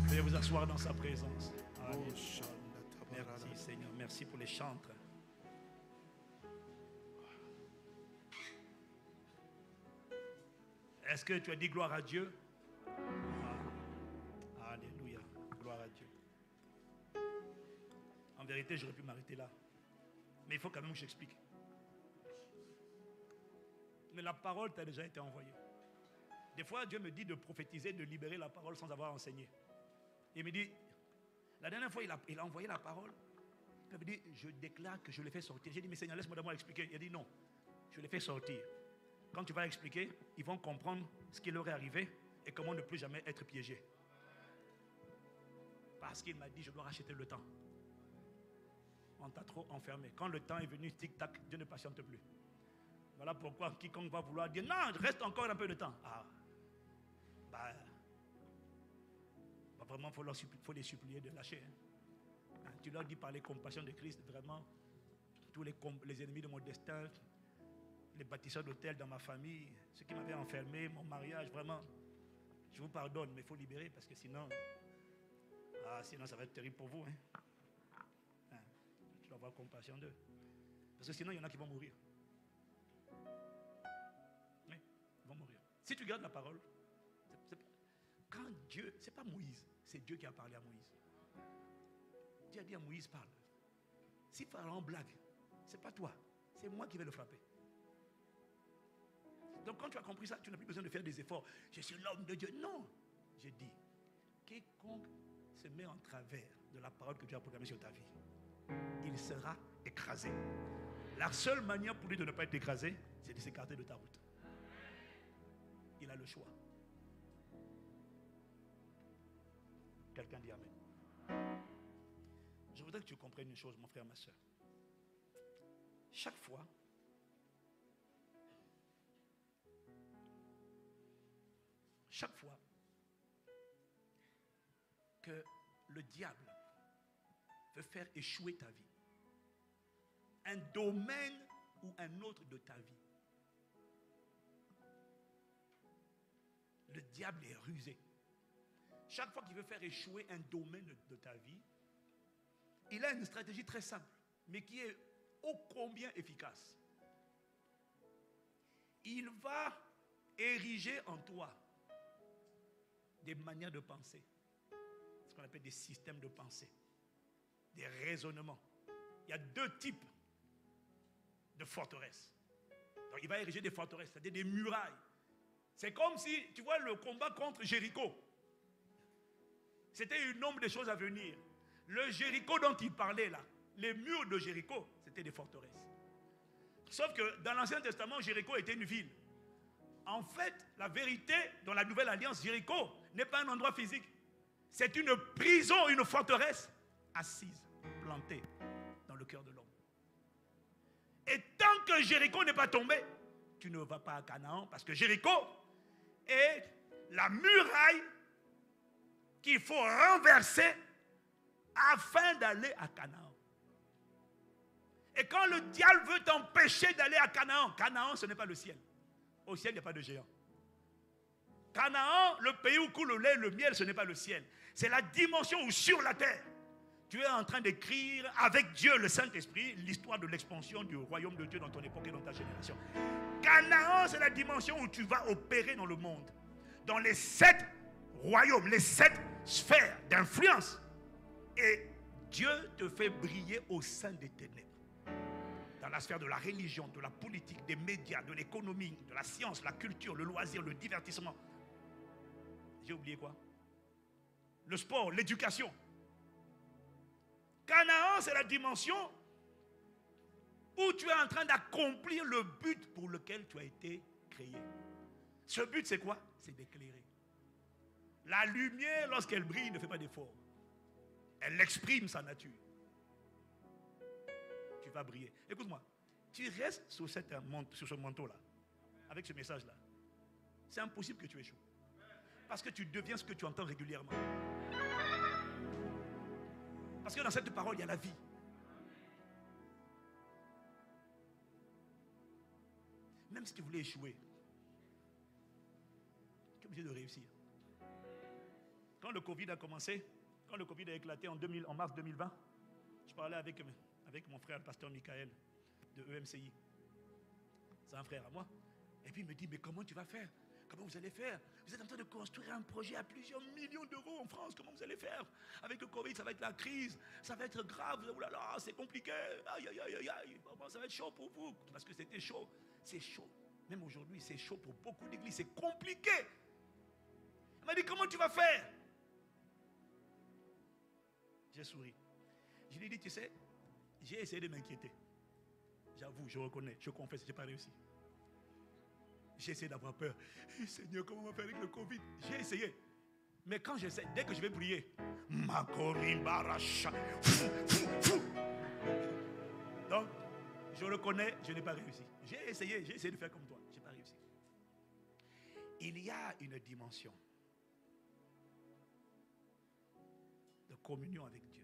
Veuillez vous asseoir dans sa présence. Merci Seigneur, merci pour les chantres. Est-ce que tu as dit gloire à Dieu? Alléluia, gloire à Dieu. En vérité, j'aurais pu m'arrêter là. Mais il faut quand même que j'explique. Mais la parole t'a déjà été envoyée. Des fois, Dieu me dit de prophétiser, de libérer la parole sans avoir enseigné. Il me dit, la dernière fois, il a envoyé la parole. Il me dit, je déclare que je l'ai fait sortir. J'ai dit, mais Seigneur, laisse-moi d'abord expliquer. Il a dit, non, je l'ai fait sortir. Quand tu vas expliquer, ils vont comprendre ce qui leur est arrivé et comment ne plus jamais être piégé. Parce qu'il m'a dit, je dois racheter le temps. On t'a trop enfermé. Quand le temps est venu, tic-tac, Dieu ne patiente plus. Voilà pourquoi quiconque va vouloir dire, non, reste encore un peu de temps. Vraiment, il faut les supplier de lâcher. Tu leur dis par les compassions de Christ, vraiment, tous les ennemis de mon destin, les bâtisseurs d'hôtels dans ma famille, ceux qui m'avaient enfermé, mon mariage, vraiment, je vous pardonne, mais il faut libérer parce que sinon, sinon ça va être terrible pour vous. Tu dois avoir compassion d'eux. Parce que sinon, il y en a qui vont mourir. Oui, ils vont mourir. Si tu gardes la parole, quand Dieu, c'est pas Moïse, c'est Dieu qui a parlé à Moïse. Dieu a dit à Moïse, parle. Si Pharaon blague, c'est pas toi, c'est moi qui vais le frapper. Donc quand tu as compris ça, tu n'as plus besoin de faire des efforts. Je suis l'homme de Dieu. Non, j'ai dit, quiconque se met en travers de la parole que Dieu a proclamée sur ta vie, il sera écrasé. La seule manière pour lui de ne pas être écrasé, c'est de s'écarter de ta route. Il a le choix. Quelqu'un dit amen. Je voudrais que tu comprennes une chose, mon frère, ma soeur. Chaque fois que le diable veut faire échouer ta vie, un domaine ou un autre de ta vie, le diable est rusé. Chaque fois qu'il veut faire échouer un domaine de ta vie, il a une stratégie très simple, mais qui est ô combien efficace. Il va ériger en toi des manières de penser, ce qu'on appelle des systèmes de pensée, des raisonnements. Il y a deux types de forteresses. Donc il va ériger des forteresses, c'est-à-dire des murailles. C'est comme si, tu vois, le combat contre Jéricho, c'était une nombre de choses à venir. Le Jéricho dont il parlait là, les murs de Jéricho, c'était des forteresses. Sauf que dans l'Ancien Testament, Jéricho était une ville. En fait, la vérité, dans la Nouvelle Alliance, Jéricho n'est pas un endroit physique. C'est une prison, une forteresse assise, plantée dans le cœur de l'homme. Et tant que Jéricho n'est pas tombé, tu ne vas pas à Canaan, parce que Jéricho est la muraille qu'il faut renverser afin d'aller à Canaan. Et quand le diable veut t'empêcher d'aller à Canaan, Canaan ce n'est pas le ciel. Au ciel il n'y a pas de géant. Canaan, le pays où coule le lait et le miel, ce n'est pas le ciel. C'est la dimension où sur la terre, tu es en train d'écrire avec Dieu, le Saint-Esprit, l'histoire de l'expansion du royaume de Dieu dans ton époque et dans ta génération. Canaan, c'est la dimension où tu vas opérer dans le monde. Dans les 7 royaumes, les 7 sphères d'influence. Et Dieu te fait briller au sein des ténèbres. Dans la sphère de la religion, de la politique, des médias, de l'économie, de la science, la culture, le loisir, le divertissement. J'ai oublié quoi? Le sport, l'éducation. Canaan, c'est la dimension où tu es en train d'accomplir le but pour lequel tu as été créé. Ce but, c'est quoi? C'est d'éclairer. La lumière, lorsqu'elle brille, ne fait pas d'effort. Elle exprime sa nature. Tu vas briller. Écoute-moi, tu restes sur ce manteau-là, avec ce message-là. C'est impossible que tu échoues. Parce que tu deviens ce que tu entends régulièrement. Parce que dans cette parole, il y a la vie. Même si tu voulais échouer, tu es obligé de réussir. Quand le Covid a commencé, quand le Covid a éclaté en mars 2020, je parlais avec mon frère, le pasteur Michael, de EMCI. C'est un frère à moi. Et puis il me dit, mais comment tu vas faire? Comment vous allez faire? Vous êtes en train de construire un projet à plusieurs millions d'euros en France. Comment vous allez faire? Avec le Covid, ça va être la crise. Ça va être grave. Oh là là, c'est compliqué. Aïe, aïe, aïe, aïe. Bon, ça va être chaud pour vous. Parce que c'était chaud. C'est chaud. Même aujourd'hui, c'est chaud pour beaucoup d'églises. C'est compliqué. Il m'a dit, comment tu vas faire? J'ai souri. Je lui ai dit, tu sais, j'ai essayé de m'inquiéter. J'avoue, je reconnais, je confesse, je n'ai pas réussi. J'ai essayé d'avoir peur. Seigneur, comment on va faire avec le Covid? J'ai essayé. Mais quand j'essaie, dès que je vais prier, donc, je reconnais, je n'ai pas réussi. J'ai essayé de faire comme toi. Je n'ai pas réussi. Il y a une dimension de communion avec Dieu,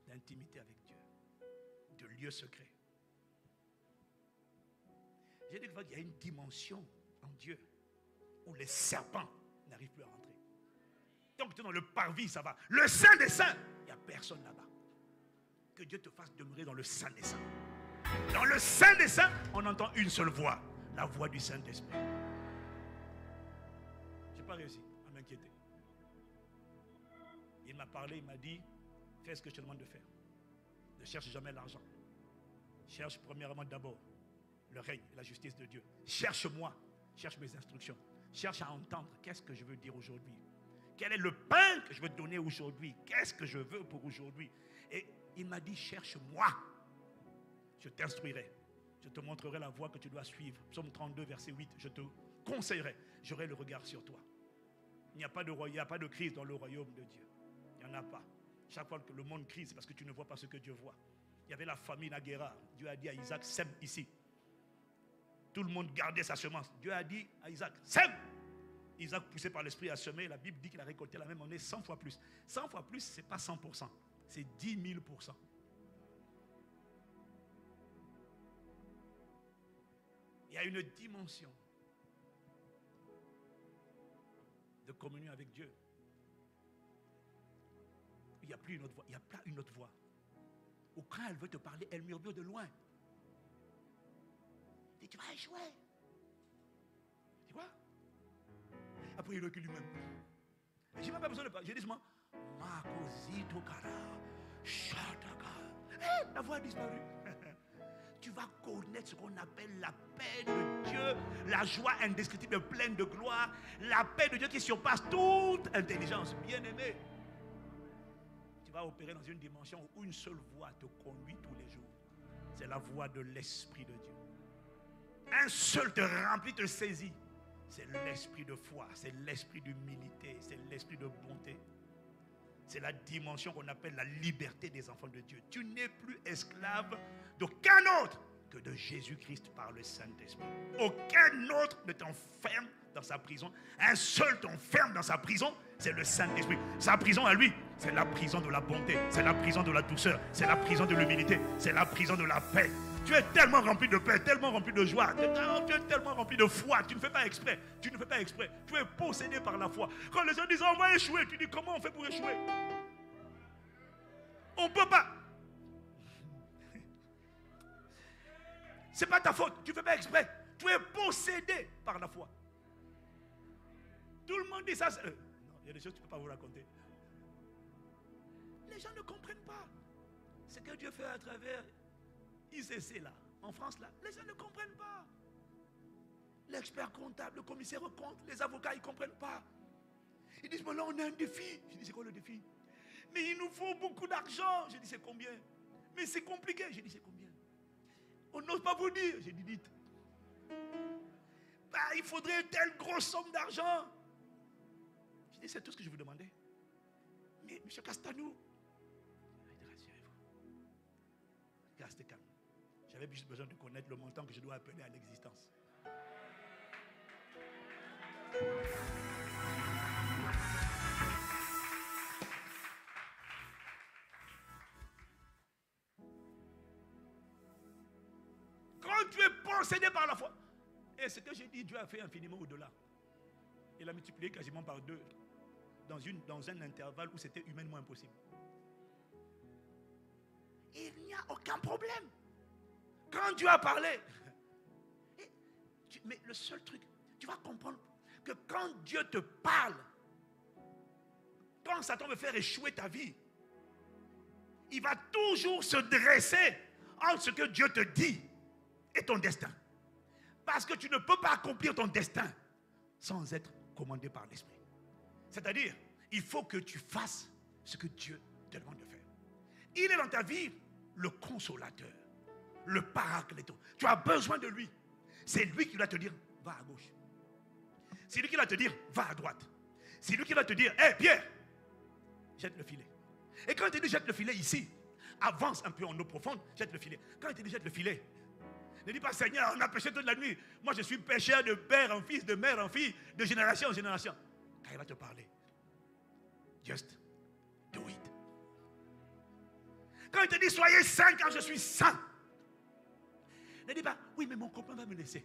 d'intimité avec Dieu, de lieu secret. J'ai dit qu'il y a une dimension en Dieu où les serpents n'arrivent plus à rentrer. Donc tu es dans le parvis, ça va. Le Saint des Saints, il n'y a personne là-bas. Que Dieu te fasse demeurer dans le Saint des Saints. Dans le Saint des Saints, on entend une seule voix, la voix du Saint-Esprit. Je n'ai pas réussi à m'inquiéter. Il m'a parlé, il m'a dit, fais ce que je te demande de faire. Ne cherche jamais l'argent. Cherche premièrement d'abord le règne et la justice de Dieu. Cherche-moi, cherche mes instructions. Cherche à entendre qu'est-ce que je veux dire aujourd'hui. Quel est le pain que je veux te donner aujourd'hui? Qu'est-ce que je veux pour aujourd'hui? Et il m'a dit, cherche-moi. Je t'instruirai. Je te montrerai la voie que tu dois suivre. Psaume 32, verset 8. Je te conseillerai. J'aurai le regard sur toi. Il n'y a pas de crise dans le royaume de Dieu. Il n'y en a pas. Chaque fois que le monde crie, c'est parce que tu ne vois pas ce que Dieu voit. Il y avait la famine à Guérard. Dieu a dit à Isaac, sème ici. Tout le monde gardait sa semence. Dieu a dit à Isaac, sème. Isaac, poussé par l'esprit, a semé. La Bible dit qu'il a récolté la même année 100 fois plus. 100 fois plus, ce n'est pas 100%. C'est 10 000%. Il y a une dimension de communion avec Dieu. Il n'y a plus une autre voix. Il n'y a pas une autre voix. Ou quand elle veut te parler, elle murmure de loin. Et tu vas échouer. Tu vois? Après, il recule lui-même. Je n'ai même pas besoin de parler. J'ai dit seulement, Makozito Kara, Shataka. La voix a disparu. Tu vas connaître ce qu'on appelle la paix de Dieu, la joie indescriptible, pleine de gloire, la paix de Dieu qui surpasse toute intelligence. Bien-aimé, tu vas opérer dans une dimension où une seule voix te conduit tous les jours. C'est la voix de l'Esprit de Dieu. Un seul te remplit, te saisit. C'est l'esprit de foi, c'est l'esprit d'humilité, c'est l'esprit de bonté. C'est la dimension qu'on appelle la liberté des enfants de Dieu. Tu n'es plus esclave d'aucun autre que de Jésus-Christ par le Saint-Esprit. Aucun autre ne t'enferme dans sa prison. Un seul t'enferme dans sa prison, c'est le Saint-Esprit. Sa prison à lui, c'est la prison de la bonté, c'est la prison de la douceur, c'est la prison de l'humilité, c'est la prison de la paix. Tu es tellement rempli de paix, tellement rempli de joie, tu es tellement rempli de foi, tu ne fais pas exprès, tu ne fais pas exprès. Tu es possédé par la foi. Quand les gens disent on va échouer, tu dis comment on fait pour échouer? On ne peut pas. Ce n'est pas ta faute, tu ne fais pas exprès. Tu es possédé par la foi. Tout le monde dit ça. Non, il y a des choses que tu ne peux pas vous raconter. Les gens ne comprennent pas ce que Dieu fait à travers ICC là, en France là. Les gens ne comprennent pas. L'expert comptable, le commissaire aux comptes, les avocats, ils ne comprennent pas. Ils disent, bon là on a un défi. Je dis, c'est quoi le défi? Mais il nous faut beaucoup d'argent. Je dis, c'est combien? Mais c'est compliqué. Je dis, c'est combien? On n'ose pas vous dire. J'ai dit, dites. Bah, il faudrait telle grosse somme d'argent. Et c'est tout ce que je vous demandais. Mais M. Castanou, rassurez-vous. Restez calme. J'avais juste besoin de connaître le montant que je dois appeler à l'existence. Quand tu es possédé par la foi, et ce que j'ai dit, Dieu a fait infiniment au-delà. Il a multiplié quasiment par 2 dans un intervalle où c'était humainement impossible. Il n'y a aucun problème. Quand Dieu a parlé, mais le seul truc, tu vas comprendre que quand Dieu te parle, quand Satan veut faire échouer ta vie, il va toujours se dresser entre ce que Dieu te dit et ton destin. Parce que tu ne peux pas accomplir ton destin sans être commandé par l'Esprit. C'est-à-dire, il faut que tu fasses ce que Dieu te demande de faire. Il est dans ta vie le consolateur, le paracléto. Tu as besoin de lui. C'est lui qui va te dire, va à gauche. C'est lui qui va te dire, va à droite. C'est lui qui va te dire, hé Pierre, jette le filet. Et quand il te dit jette le filet ici, avance un peu en eau profonde, jette le filet. Quand il te dit jette le filet, ne dis pas Seigneur, on a péché toute la nuit. Moi je suis pécheur de père en fils, de mère en fille, de génération en génération. Quand il va te parler, just do it. Quand il te dit soyez saint car je suis saint, ne dis pas oui mais mon copain va me laisser.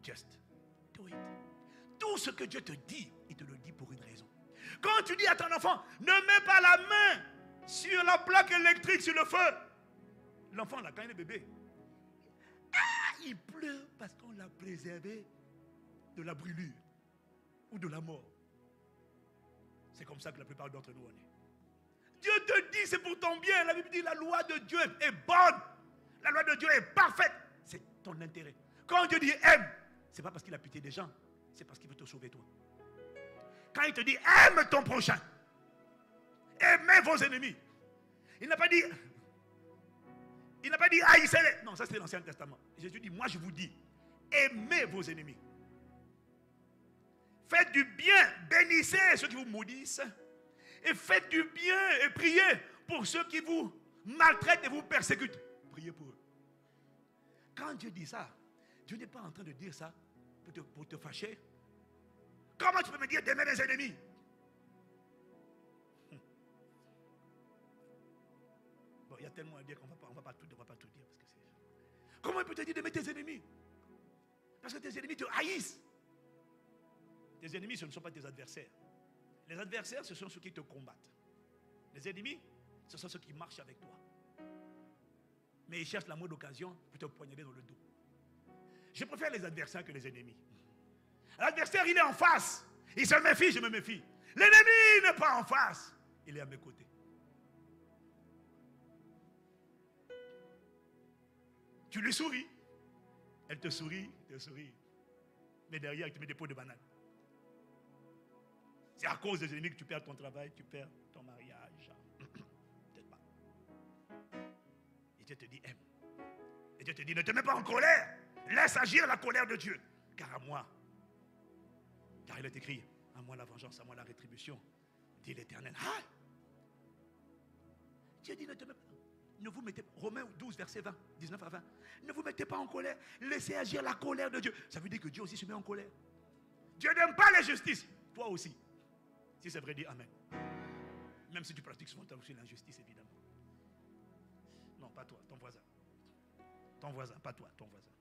Just do it. Tout ce que Dieu te dit, il te le dit pour une raison. Quand tu dis à ton enfant, ne mets pas la main sur la plaque électrique, sur le feu. L'enfant là, quand il est bébé, il pleure parce qu'on l'a préservé de la brûlure ou de la mort. C'est comme ça que la plupart d'entre nous on est. Dieu te dit c'est pour ton bien. La Bible dit la loi de Dieu est bonne. La loi de Dieu est parfaite. C'est ton intérêt. Quand Dieu dit aime, c'est pas parce qu'il a pitié des gens, c'est parce qu'il veut te sauver toi. Quand il te dit aime ton prochain, aimez vos ennemis, il n'a pas dit haïssez-les. Non, ça c'est l'Ancien Testament. Jésus dit moi je vous dis aimez vos ennemis. Faites du bien, bénissez ceux qui vous maudissent. Et faites du bien et priez pour ceux qui vous maltraitent et vous persécutent. Priez pour eux. Quand Dieu dit ça, Dieu n'est pas en train de dire ça pour te fâcher. Comment tu peux me dire d'aimer mes ennemis? Bon, il y a tellement à dire qu'on ne va pas tout dire. Parce que comment il peut te dire d'aimer tes ennemis? Parce que tes ennemis te haïssent. Tes ennemis, ce ne sont pas tes adversaires. Les adversaires, ce sont ceux qui te combattent. Les ennemis, ce sont ceux qui marchent avec toi. Mais ils cherchent la moindre occasion pour te poignarder dans le dos. Je préfère les adversaires que les ennemis. L'adversaire, il est en face. Il se méfie, je me méfie. L'ennemi n'est pas en face. Il est à mes côtés. Tu lui souris. Elle te sourit, mais derrière, il te met des pots de banane. C'est à cause des ennemis que tu perds ton travail, tu perds ton mariage. Peut-être pas. Et Dieu te dit, aime. Et Dieu te dit, ne te mets pas en colère. Laisse agir la colère de Dieu. Car il est écrit, à moi la vengeance, à moi la rétribution, dit l'Éternel. Ah! Dieu dit, ne vous mettez pas, Romains 12, verset 20, 19 à 20, ne vous mettez pas en colère, laissez agir la colère de Dieu. Ça veut dire que Dieu aussi se met en colère. Dieu n'aime pas l'injustice, toi aussi. Si c'est vrai, dis Amen. Même si tu pratiques souvent aussi l'injustice, évidemment. Non, pas toi, ton voisin. Ton voisin, pas toi, ton voisin.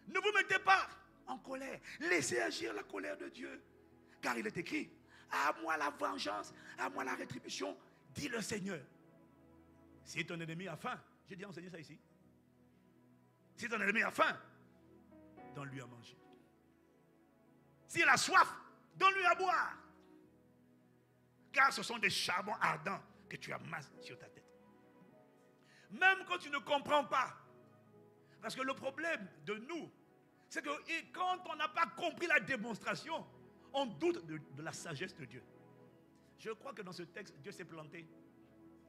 Ne vous mettez pas en colère. Laissez agir la colère de Dieu. Car il est écrit, à moi la vengeance, à moi la rétribution, dit le Seigneur. Si ton ennemi a faim, j'ai déjà enseigné ça ici. Si ton ennemi a faim, donne-lui à manger. S'il a soif, donne-lui à boire. Car ce sont des charbons ardents que tu amasses sur ta tête. Même quand tu ne comprends pas. Parce que le problème de nous, c'est que quand on n'a pas compris la démonstration, on doute de la sagesse de Dieu. Je crois que dans ce texte, Dieu s'est planté.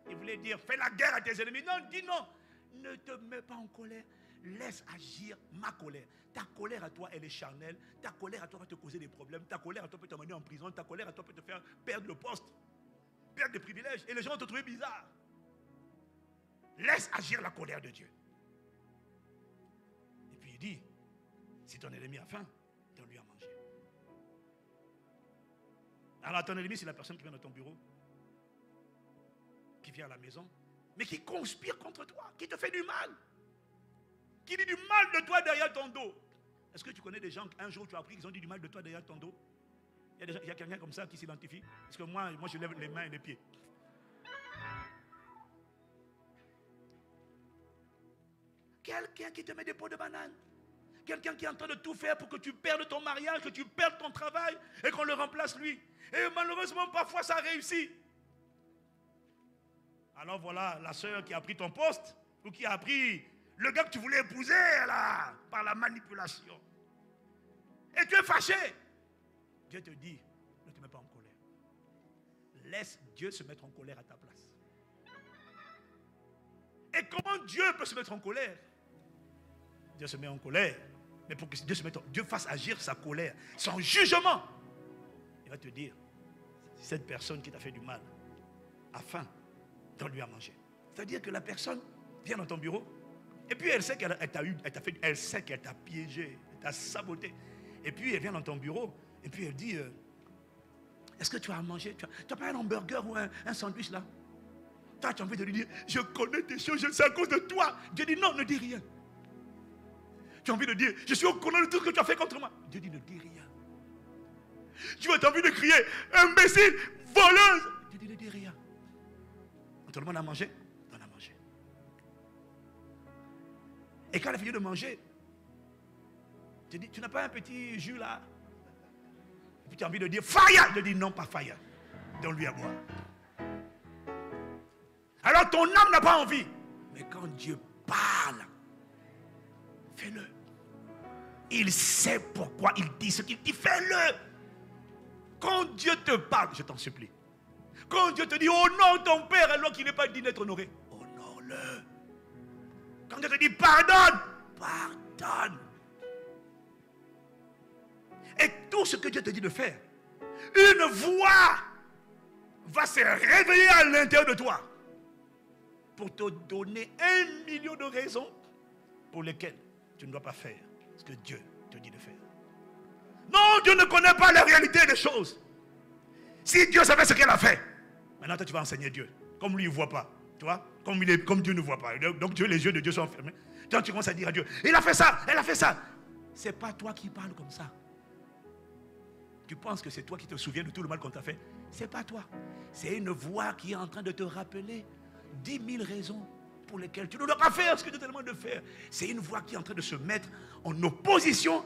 Il voulait dire, fais la guerre à tes ennemis. Non, dis non. Ne te mets pas en colère. laisse agir ma colère. Ta colère à toi, elle est charnelle. Ta colère à toi va te causer des problèmes. Ta colère à toi peut t'emmener en prison. Ta colère à toi peut te faire perdre le poste, perdre des privilèges. Et les gens vont te trouver bizarre. Laisse agir la colère de Dieu. Et puis il dit, si ton ennemi a faim, donne-lui à manger. Alors ton ennemi, c'est la personne qui vient dans ton bureau, qui vient à la maison, mais qui conspire contre toi, qui te fait du mal, qui dit du mal de toi derrière ton dos. Est-ce que tu connais des gens, un jour tu as appris qu'ils ont dit du mal de toi derrière ton dos? Il y a quelqu'un comme ça qui s'identifie? Parce que moi je lève les mains et les pieds. Quelqu'un qui te met des pots de banane. Quelqu'un qui est en train de tout faire pour que tu perdes ton mariage, que tu perdes ton travail et qu'on le remplace lui. Et malheureusement, parfois ça réussit. Alors voilà, la soeur qui a pris ton poste ou qui a pris le gars que tu voulais épouser là, par la manipulation. Et tu es fâché. Dieu te dit, ne te mets pas en colère. Laisse Dieu se mettre en colère à ta place. Et comment Dieu peut se mettre en colère? Dieu se met en colère. Mais pour que Dieu fasse agir sa colère, son jugement, il va te dire, cette personne qui t'a fait du mal a faim, donne-lui à manger. C'est-à-dire que la personne vient dans ton bureau, et puis elle sait qu'elle t'a piégé, elle t'a saboté. Et puis elle vient dans ton bureau, et puis elle dit, est-ce que tu as à manger? Tu n'as pas un hamburger ou un sandwich là? Toi, tu as envie de lui dire, je connais des choses, c'est à cause de toi. Dieu dit, non, ne dis rien. Tu as envie de dire, je suis au courant de tout ce que tu as fait contre moi. Dieu dit, ne dis rien. Tu as envie de crier, imbécile, voleuse. Dieu dit, ne dis rien. On te demande à manger, donne à manger. Et quand elle a fini de manger, tu dis, tu n'as pas un petit jus là? Et puis tu as envie de dire, fire. Dieu dit, non, pas fire. Donne-lui à boire. Alors ton âme n'a pas envie. Mais quand Dieu parle, fais-le. Il sait pourquoi il dit ce qu'il dit, fais-le. Quand Dieu te parle, je t'en supplie. Quand Dieu te dit, honore ton Père alors qu'il n'est pas digne d'être honoré, honore-le. Quand Dieu te dit, pardonne, pardonne. Et tout ce que Dieu te dit de faire, une voix va se réveiller à l'intérieur de toi pour te donner 1 million de raisons pour lesquelles tu ne dois pas faire ce que Dieu te dit de faire. Non, Dieu ne connaît pas la réalité des choses. Si Dieu savait ce qu'elle a fait, maintenant toi tu vas enseigner Dieu. Comme lui il ne voit pas, tu vois, comme Dieu ne voit pas. Donc Dieu, les yeux de Dieu sont fermés. Quand tu commences à dire à Dieu, il a fait ça, elle a fait ça. C'est pas toi qui parles comme ça. Tu penses que c'est toi qui te souviens de tout le mal qu'on t'a fait. C'est pas toi. C'est une voix qui est en train de te rappeler 10 000 raisons pour lesquelles tu ne dois pas faire ce que tu te demandes de faire. C'est une voix qui est en train de se mettre en opposition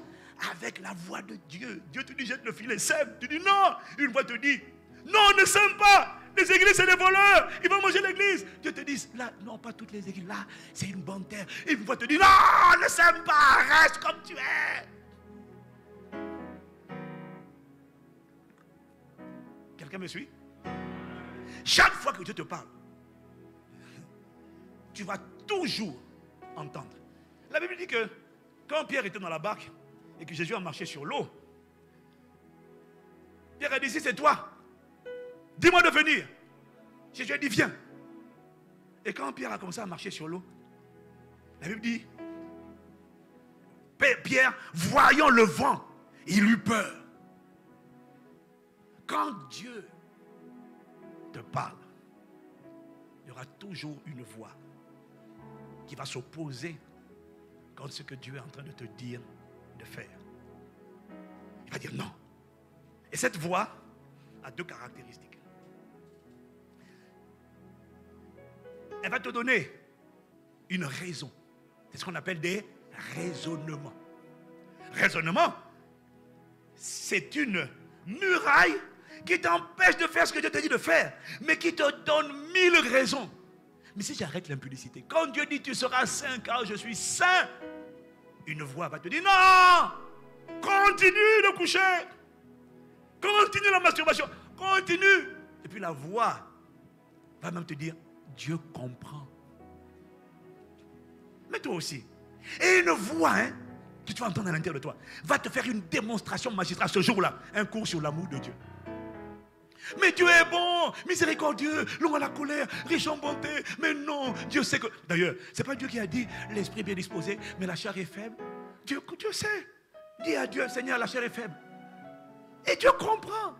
avec la voix de Dieu. Dieu te dit, jette le filet, sème. Tu dis non. Une voix te dit, non, ne sème pas. Les églises, c'est des voleurs. Ils vont manger l'église. Dieu te dit, là, non, pas toutes les églises. Là, c'est une bonne terre. Une voix te dit, non, ne sème pas. Reste comme tu es. Quelqu'un me suit? Chaque fois que Dieu te parle, tu vas toujours entendre. La Bible dit que quand Pierre était dans la barque et que Jésus a marché sur l'eau, Pierre a dit, si c'est toi, dis-moi de venir. Jésus a dit, viens. Et quand Pierre a commencé à marcher sur l'eau, la Bible dit, Pierre, voyant le vent, il eut peur. Quand Dieu te parle, il y aura toujours une voix qui va s'opposer contre ce que Dieu est en train de te dire de faire. Il va dire non. Et cette voix a 2 caractéristiques. Elle va te donner une raison. C'est ce qu'on appelle des raisonnements. Raisonnement, c'est une muraille qui t'empêche de faire ce que Dieu te dit de faire, mais qui te donne 1000 raisons. Mais si j'arrête l'impudicité, quand Dieu dit tu seras saint car je suis saint, une voix va te dire non, continue de coucher, continue la masturbation, continue. Et puis la voix va même te dire Dieu comprend. Mais toi aussi, Et une voix, que tu vas entendre à l'intérieur de toi, va te faire une démonstration magistrale ce jour-là. Un cours sur l'amour de Dieu. Mais Dieu est bon, miséricordieux, long à la colère, riche en bonté. Mais non, Dieu sait que... D'ailleurs, ce n'est pas Dieu qui a dit l'esprit bien disposé, mais la chair est faible. Dieu sait. Dis à Dieu, Seigneur, la chair est faible. Et Dieu comprend.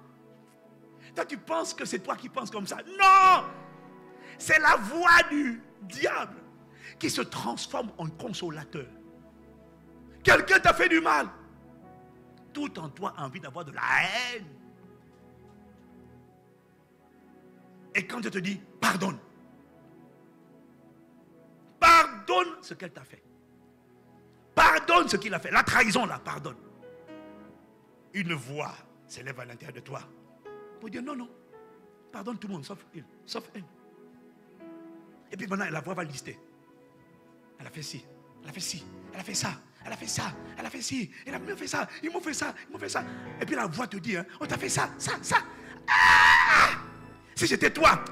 Toi, tu penses que c'est toi qui penses comme ça. Non! C'est la voix du diable qui se transforme en consolateur. Quelqu'un t'a fait du mal. Tout en toi a envie d'avoir de la haine. Et quand Dieu te dit, pardonne. Pardonne ce qu'elle t'a fait. Pardonne ce qu'il a fait. La trahison là, pardonne. Une voix s'élève à l'intérieur de toi pour dire non, non. Pardonne tout le monde, sauf il, sauf elle. Et puis maintenant, la voix va lister. Elle a fait ci, elle a fait ci, elle a fait ça, elle a fait ça, elle a fait ci, elle a fait ça, ils m'ont fait ça, ils m'ont fait ça. Et puis la voix te dit, on t'a fait ça, ça, ça. Ah! Si j'étais toi,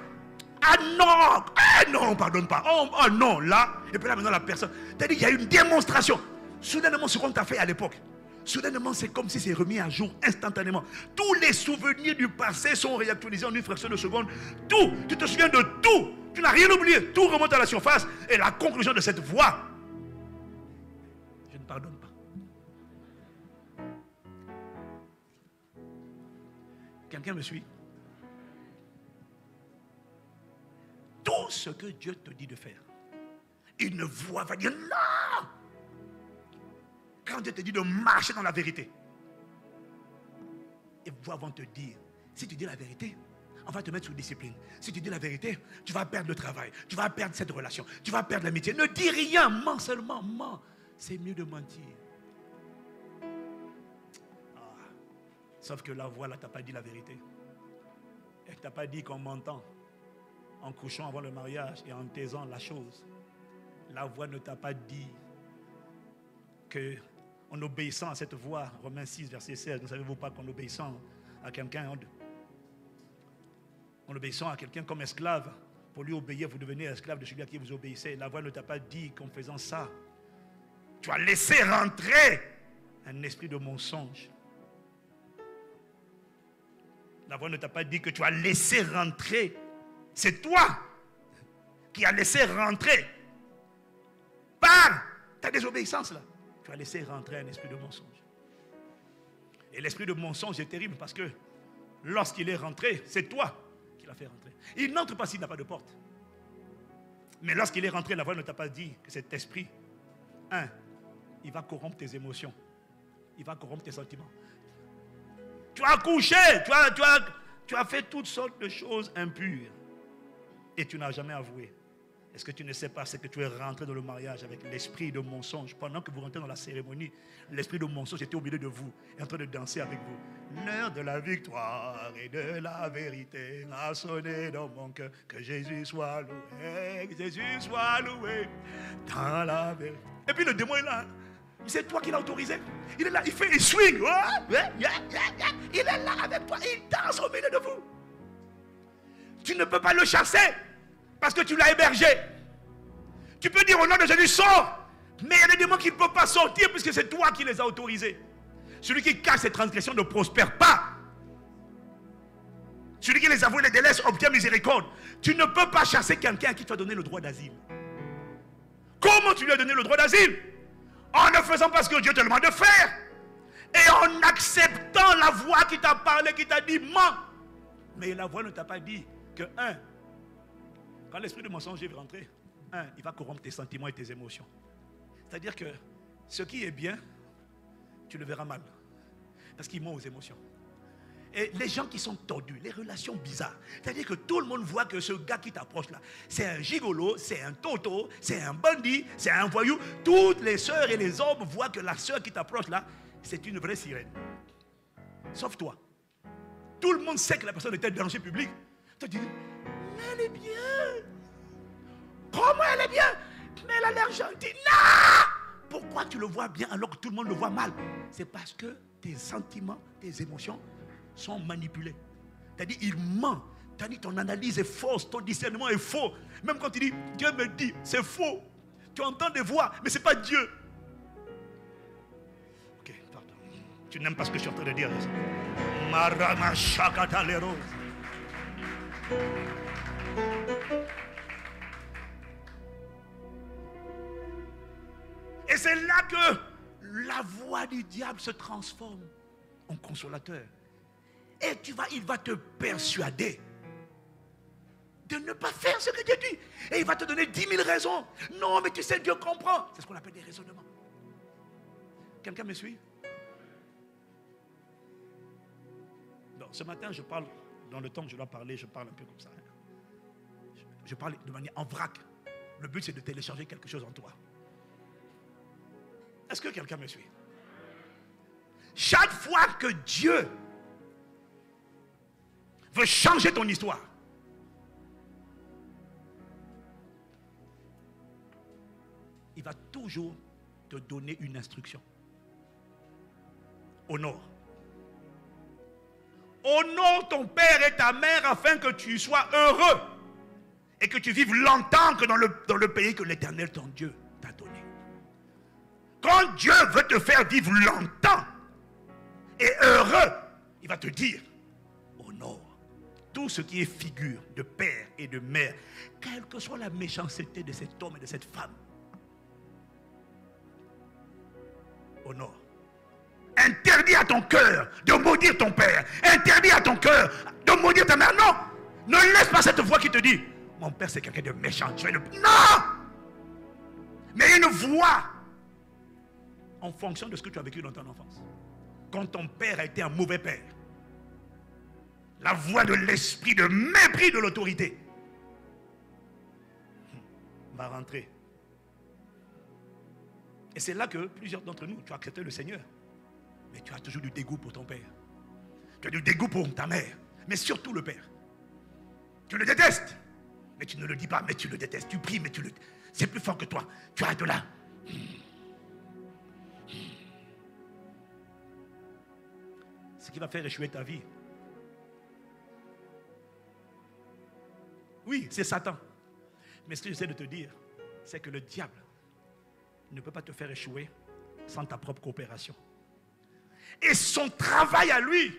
ah non, non, pardonne pas. Oh non, là. Et puis là maintenant la personne, t'as dit, il y a une démonstration. Soudainement, ce qu'on t'a fait à l'époque, soudainement, c'est comme si c'est remis à jour instantanément. Tous les souvenirs du passé sont réactualisés en une fraction de seconde. Tout, tu te souviens de tout. Tu n'as rien oublié. Tout remonte à la surface. Et la conclusion de cette voix, je ne pardonne pas. Quelqu'un me suit? Tout ce que Dieu te dit de faire, une voix va dire non. Quand Dieu te dit de marcher dans la vérité, et voix vont te dire, si tu dis la vérité, on va te mettre sous discipline. Si tu dis la vérité, tu vas perdre le travail, tu vas perdre cette relation, tu vas perdre l'amitié. Ne dis rien, mens seulement, mens. C'est mieux de mentir. Sauf que la voix là, t'a pas dit la vérité. Elle t'a pas dit qu'en mentant, en couchant avant le mariage et en taisant la chose, la voix ne t'a pas dit que en obéissant à cette voix, Romains 6, verset 16, ne savez-vous pas qu'en obéissant à quelqu'un, en obéissant à quelqu'un comme esclave, pour lui obéir, vous devenez esclave de celui à qui vous obéissez. La voix ne t'a pas dit qu'en faisant ça, tu as laissé rentrer un esprit de mensonge. La voix ne t'a pas dit que tu as laissé rentrer. C'est toi qui as laissé rentrer par ta désobéissance là. Tu as laissé rentrer un esprit de mensonge. Et l'esprit de mensonge est terrible parce que lorsqu'il est rentré, c'est toi qui l'as fait rentrer. Il n'entre pas s'il n'a pas de porte. Mais lorsqu'il est rentré, la voix ne t'a pas dit que cet esprit, il va corrompre tes émotions. Il va corrompre tes sentiments. Tu as couché, tu as fait toutes sortes de choses impures. Et tu n'as jamais avoué. Est-ce que tu ne sais pas, c'est que tu es rentré dans le mariage avec l'esprit de mensonge. Pendant que vous rentrez dans la cérémonie, l'esprit de mensonge était au milieu de vous, en train de danser avec vous. L'heure de la victoire et de la vérité a sonné dans mon cœur. Que Jésus soit loué, que Jésus soit loué dans la vérité. Et puis le démon est là. C'est toi qui l'as autorisé. Il est là, il swing. Il est là avec toi, il danse au milieu de vous. Tu ne peux pas le chasser parce que tu l'as hébergé. Tu peux dire au nom de Jésus, sors. Mais il y a des démons qui ne peuvent pas sortir puisque c'est toi qui les as autorisés. Celui qui cache ses transgressions ne prospère pas. Celui qui les avoue et les délaisse obtient miséricorde. Tu ne peux pas chasser quelqu'un à qui tu as donné le droit d'asile. Comment tu lui as donné le droit d'asile? En ne faisant pas ce que Dieu te demande de faire. Et en acceptant la voix qui t'a parlé, qui t'a dit mens. Mais la voix ne t'a pas dit que quand l'esprit de mensonge est rentré, il va corrompre tes sentiments et tes émotions. C'est-à-dire que ce qui est bien, tu le verras mal. Parce qu'il ment aux émotions. Et les gens qui sont tordus, les relations bizarres, c'est-à-dire que tout le monde voit que ce gars qui t'approche là, c'est un gigolo, c'est un toto, c'est un bandit, c'est un voyou. Toutes les sœurs et les hommes voient que la sœur qui t'approche là, c'est une vraie sirène. Sauf toi. Tout le monde sait que la personne est un danger public. Tu te dis, mais elle est bien. Comment elle est bien? Mais elle a l'air gentille. Non! Pourquoi tu le vois bien alors que tout le monde le voit mal? C'est parce que tes sentiments, tes émotions sont manipulés. C'est-à-dire, il ment. C'est-à-dire, ton analyse est fausse, ton discernement est faux. Même quand tu dis, Dieu me dit, c'est faux. Tu entends des voix, mais ce n'est pas Dieu. Ok, pardon. Tu n'aimes pas ce que je suis en train de dire. Marama Shakata Lero. Et c'est là que la voix du diable se transforme en consolateur. Et il va te persuader de ne pas faire ce que Dieu dit. Et il va te donner 10 000 raisons. Non, mais tu sais, Dieu comprend. C'est ce qu'on appelle des raisonnements. Quelqu'un me suit? Non, ce matin, je parle, dans le temps que je dois parler, je parle un peu comme ça. Je parle de manière en vrac. Le but, c'est de télécharger quelque chose en toi. Est-ce que quelqu'un me suit? Chaque fois que Dieu veut changer ton histoire, il va toujours te donner une instruction. Honore. Honore ton père et ta mère afin que tu sois heureux et que tu vives longtemps que dans le pays que l'Éternel, ton Dieu, t'a donné. Quand Dieu veut te faire vivre longtemps et heureux, il va te dire, honore tout ce qui est figure de père et de mère, quelle que soit la méchanceté de cet homme et de cette femme. Honore. Interdis à ton cœur de maudire ton père. Interdis à ton cœur de maudire ta mère. Non! Ne laisse pas cette voix qui te dit, mon père c'est quelqu'un de méchant. Non! Mais une voix en fonction de ce que tu as vécu dans ton enfance. Quand ton père a été un mauvais père, la voix de l'esprit de mépris de l'autorité va rentrer. Et c'est là que plusieurs d'entre nous, tu as accepté le Seigneur. Mais tu as toujours du dégoût pour ton père. Tu as du dégoût pour ta mère. Mais surtout le père. Tu le détestes. Mais tu ne le dis pas, mais tu le détestes. Tu pries, mais tu le... C'est plus fort que toi. Tu as de là. Ce qui va faire échouer ta vie. Oui, c'est Satan. Mais ce que j'essaie de te dire, c'est que le diable ne peut pas te faire échouer sans ta propre coopération. Et son travail à lui,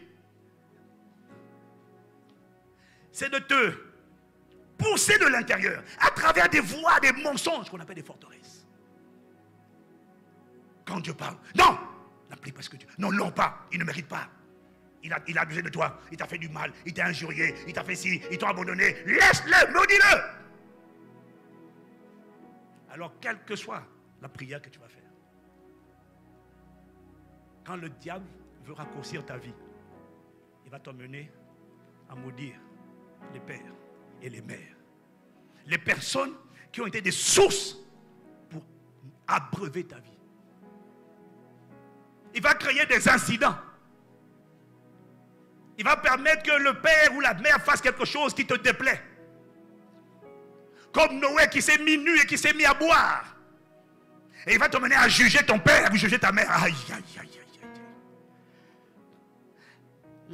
c'est de te pousser de l'intérieur à travers des voies, des mensonges qu'on appelle des forteresses. Quand Dieu parle, non, n'applique pas ce que Dieu... Non, pas, il ne mérite pas. Il a abusé de toi, il t'a fait du mal, il t'a injurié, il t'a fait ci, il t'a abandonné. Laisse-le, maudis-le. Alors, quelle que soit la prière que tu vas faire, quand le diable veut raccourcir ta vie, il va t'emmener à maudire les pères et les mères. Les personnes qui ont été des sources pour abreuver ta vie. Il va créer des incidents. Il va permettre que le père ou la mère fasse quelque chose qui te déplaît. Comme Noé qui s'est mis nu et qui s'est mis à boire. Et il va t'emmener à juger ton père ou juger ta mère. Aïe, aïe, aïe, aïe, aïe.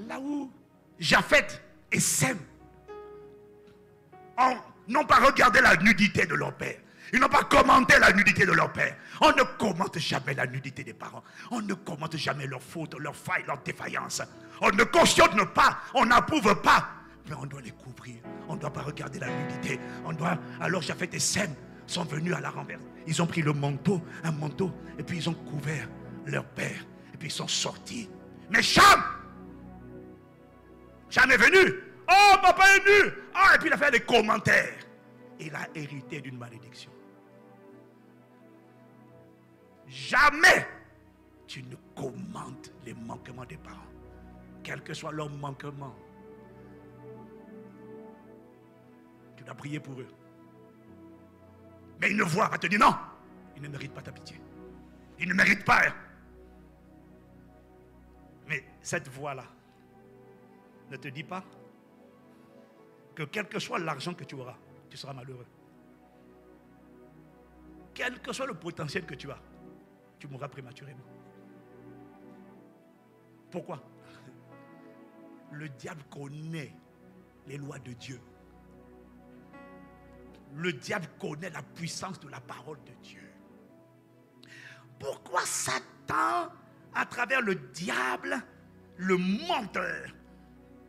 Là où Japheth et Sem n'ont pas regardé la nudité de leur père. Ils n'ont pas commenté la nudité de leur père. On ne commente jamais la nudité des parents. On ne commente jamais leurs fautes, leurs failles, leurs défaillances. On ne cautionne pas, on n'approuve pas. Mais on doit les couvrir. On ne doit pas regarder la nudité. Alors Japheth et Sem sont venus à la renverse. Ils ont pris un manteau, et puis ils ont couvert leur père. Et puis ils sont sortis. Mais Cham est venu. Oh, papa est nu. Oh, et puis il a fait des commentaires. Il a hérité d'une malédiction. Jamais tu ne commentes les manquements des parents. Quel que soit leur manquement. Tu dois prier pour eux. Mais une voix va te dire non, ils ne méritent pas ta pitié. Ils ne méritent pas. Hein. Mais cette voix-là ne te dit pas que quel que soit l'argent que tu auras, tu seras malheureux. Quel que soit le potentiel que tu as, tu mourras prématurément. Pourquoi? Le diable connaît les lois de Dieu. Le diable connais la puissance de la parole de Dieu. Pourquoi Satan, à travers le diable, le menteur,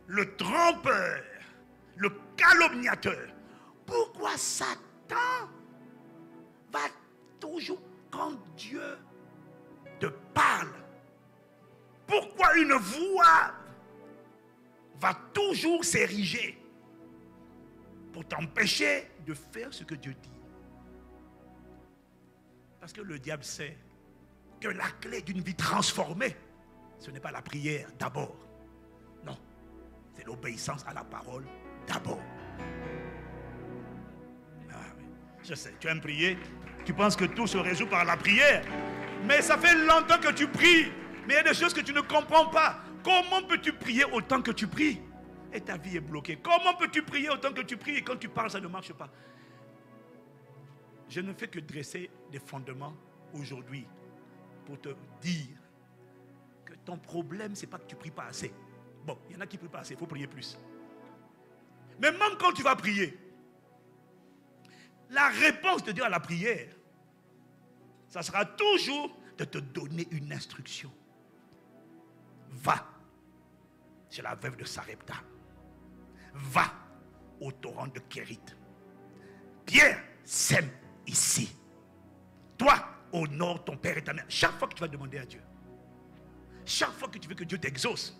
le trompeur, le calomniateur, pourquoi Satan va toujours, quand Dieu te parle, pourquoi une voix va toujours s'ériger pour t'empêcher de faire ce que Dieu dit? Parce que le diable sait que la clé d'une vie transformée, ce n'est pas la prière d'abord. Non, c'est l'obéissance à la parole d'abord. Ah oui, je sais, tu aimes prier, tu penses que tout se résout par la prière. Mais ça fait longtemps que tu pries. Mais il y a des choses que tu ne comprends pas. Comment peux-tu prier autant que tu pries et ta vie est bloquée? Comment peux-tu prier autant que tu pries et quand tu parles, ça ne marche pas? Je ne fais que dresser des fondements aujourd'hui pour te dire que ton problème, ce n'est pas que tu ne pries pas assez. Bon, il y en a qui ne prient pas assez, il faut prier plus. Mais même quand tu vas prier, la réponse de Dieu à la prière, ça sera toujours de te donner une instruction. Va chez la veuve de Sarepta. Va au torrent de Kérit. Pierre, sème ici. Toi, honore ton père et ta mère. Chaque fois que tu vas demander à Dieu, chaque fois que tu veux que Dieu t'exauce,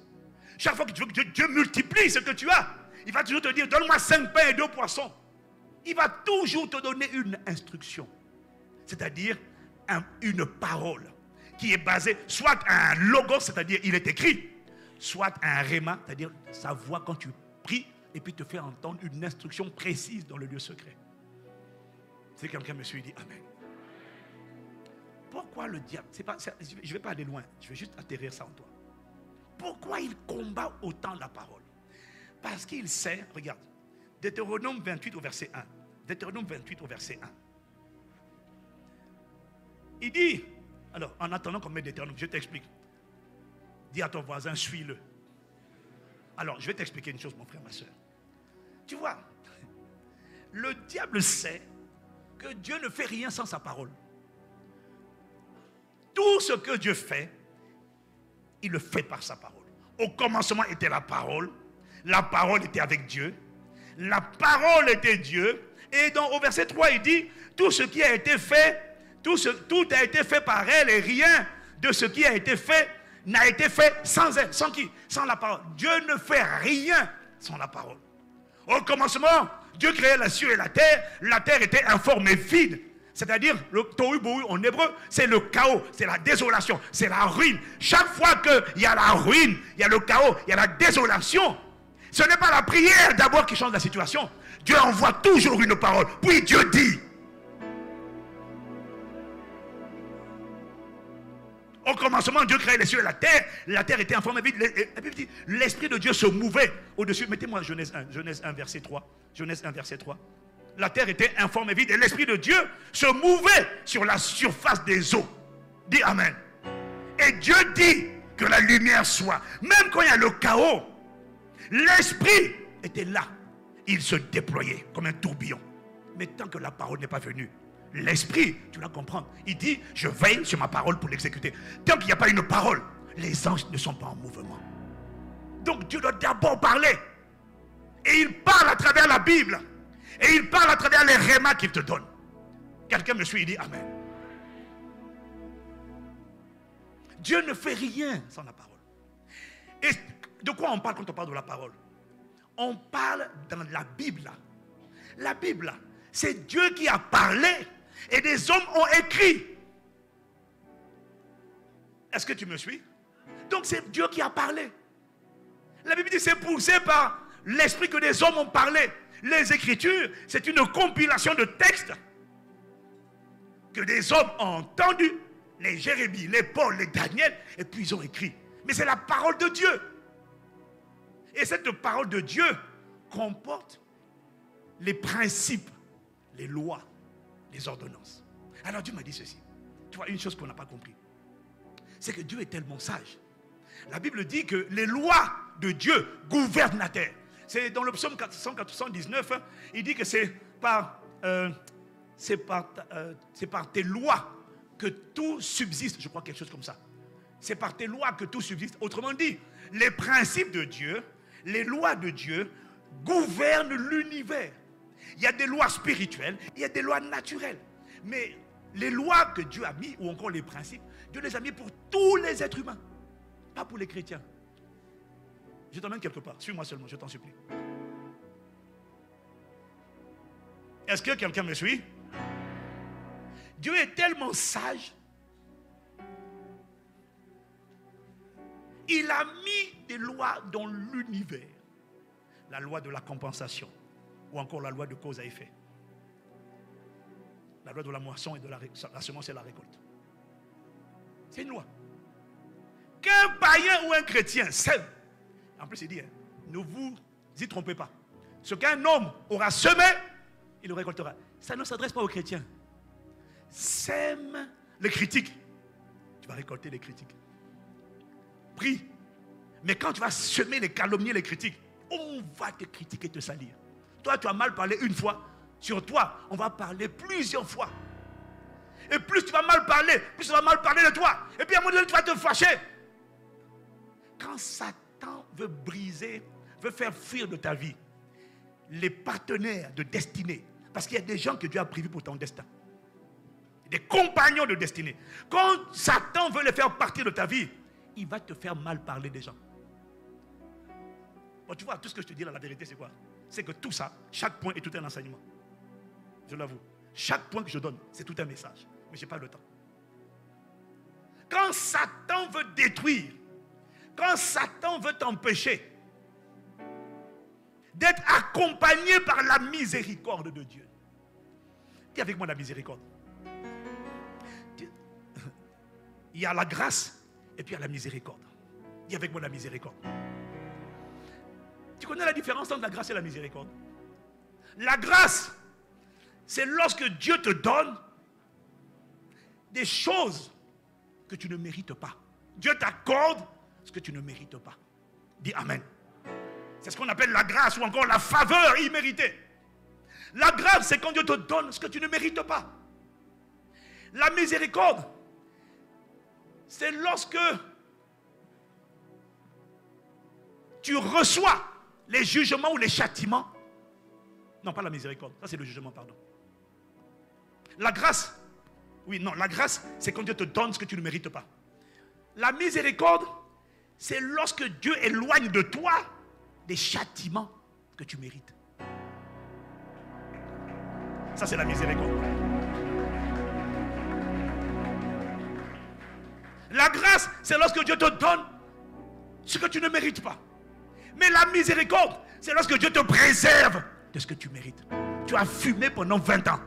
chaque fois que tu veux que Dieu multiplie ce que tu as, il va toujours te dire, donne-moi 5 pains et 2 poissons. Il va toujours te donner une instruction. C'est-à-dire une parole qui est basée soit à un logos, c'est-à-dire il est écrit, soit à un réma, c'est-à-dire sa voix quand tu pries, et puis te faire entendre une instruction précise dans le lieu secret. Si quelqu'un me suit, il dit Amen. Pourquoi le diable, je ne vais pas aller loin, je vais juste atterrir ça en toi. Pourquoi il combat autant la parole? Parce qu'il sait, regarde, Deutéronome 28 au verset 1. Deutéronome 28 au verset 1. Il dit, alors en attendant qu'on mette Deutéronome, je t'explique. Dis à ton voisin, suis-le. Alors, je vais t'expliquer une chose, mon frère, ma soeur. Tu vois, le diable sait que Dieu ne fait rien sans sa parole. Tout ce que Dieu fait, il le fait par sa parole. Au commencement était la parole était avec Dieu, la parole était Dieu, et donc au verset 3, il dit, tout ce qui a été fait, tout a été fait par elle, et rien de ce qui a été fait n'a été fait sans elle. Sans qui? Sans la parole. Dieu ne fait rien sans la parole. Au commencement, Dieu créait la cieux et la terre était informe et vide. C'est-à-dire, le tohu bohu en hébreu, c'est le chaos, c'est la désolation, c'est la ruine. Chaque fois qu'il y a la ruine, il y a le chaos, il y a la désolation, ce n'est pas la prière d'abord qui change la situation. Dieu envoie toujours une parole, puis Dieu dit. Au commencement, Dieu créait les cieux et la terre était informe et vide. La Bible dit, l'Esprit de Dieu se mouvait au-dessus. Mettez-moi Genèse 1, verset 3. Genèse 1, verset 3. La terre était informe et vide et l'Esprit de Dieu se mouvait sur la surface des eaux. Dis Amen. Et Dieu dit que la lumière soit. Même quand il y a le chaos, l'Esprit était là. Il se déployait comme un tourbillon. Mais tant que la parole n'est pas venue, l'Esprit, tu dois comprendre, il dit, je veille sur ma parole pour l'exécuter. Tant qu'il n'y a pas une parole, les anges ne sont pas en mouvement. Donc Dieu doit d'abord parler. Et il parle à travers la Bible. Et il parle à travers les rémas qu'il te donne. Quelqu'un me suit, il dit Amen. Dieu ne fait rien sans la parole. Et de quoi on parle quand on parle de la parole? On parle dans la Bible. La Bible, c'est Dieu qui a parlé et des hommes ont écrit. Est-ce que tu me suis? Donc c'est Dieu qui a parlé. La Bible dit c'est poussé par l'esprit que des hommes ont parlé. Les Écritures, c'est une compilation de textes que des hommes ont entendus, les Jérémie, les Paul, les Daniel, et puis ils ont écrit. Mais c'est la parole de Dieu. Et cette parole de Dieu comporte les principes, les lois, les ordonnances. Alors Dieu m'a dit ceci. Tu vois, une chose qu'on n'a pas compris, c'est que Dieu est tellement sage. La Bible dit que les lois de Dieu gouvernent la terre. C'est dans le psaume 419, il dit que c'est par c'est par tes lois que tout subsiste. Je crois quelque chose comme ça. C'est par tes lois que tout subsiste. Autrement dit, les principes de Dieu, les lois de Dieu gouvernent l'univers. Il y a des lois spirituelles, il y a des lois naturelles. Mais les lois que Dieu a mis, ou encore les principes, Dieu les a mis pour tous les êtres humains, pas pour les chrétiens. Je t'emmène quelque part. Suis-moi seulement, je t'en supplie. Est-ce que quelqu'un me suit? Dieu est tellement sage. Il a mis des lois dans l'univers. La loi de la compensation, ou encore la loi de cause à effet. La loi de la moisson et de la semence et la récolte. C'est une loi. Qu'un païen ou un chrétien sème. En plus, il dit, ne vous y trompez pas. Ce qu'un homme aura semé, il le récoltera. Ça ne s'adresse pas aux chrétiens. Sème les critiques. Tu vas récolter les critiques. Prie. Mais quand tu vas semer les calomnies, les critiques, on va te critiquer, te salir. Toi, tu as mal parlé une fois. Sur toi, on va parler plusieurs fois. Et plus tu vas mal parler, plus on va mal parler de toi. Et puis à un moment donné, tu vas te fâcher. Quand Satan veut briser, veut faire fuir de ta vie les partenaires de destinée, parce qu'il y a des gens que Dieu a prévus pour ton destin, des compagnons de destinée. Quand Satan veut les faire partir de ta vie, il va te faire mal parler des gens. Bon, tu vois, tout ce que je te dis là, la vérité, c'est quoi? C'est que tout ça, chaque point est tout un enseignement. Je l'avoue. Chaque point que je donne, c'est tout un message. Mais je n'ai pas le temps. Quand Satan veut détruire, quand Satan veut t'empêcher d'être accompagné par la miséricorde de Dieu. Dis avec moi la miséricorde. Il y a la grâce et puis il y a la miséricorde. Dis avec moi la miséricorde. Tu connais la différence entre la grâce et la miséricorde? La grâce, c'est lorsque Dieu te donne des choses que tu ne mérites pas. Dieu t'accorde ce que tu ne mérites pas. Dis Amen. C'est ce qu'on appelle la grâce ou encore la faveur imméritée. La grâce, c'est quand Dieu te donne ce que tu ne mérites pas. La miséricorde, c'est lorsque tu reçois les jugements ou les châtiments. Non, pas la miséricorde. Ça, c'est le jugement, pardon. La grâce, oui, non, la grâce, c'est quand Dieu te donne ce que tu ne mérites pas. La miséricorde, c'est lorsque Dieu éloigne de toi des châtiments que tu mérites. Ça, c'est la miséricorde. La grâce, c'est lorsque Dieu te donne ce que tu ne mérites pas. Mais la miséricorde, c'est lorsque Dieu te préserve de ce que tu mérites. Tu as fumé pendant 20 ans.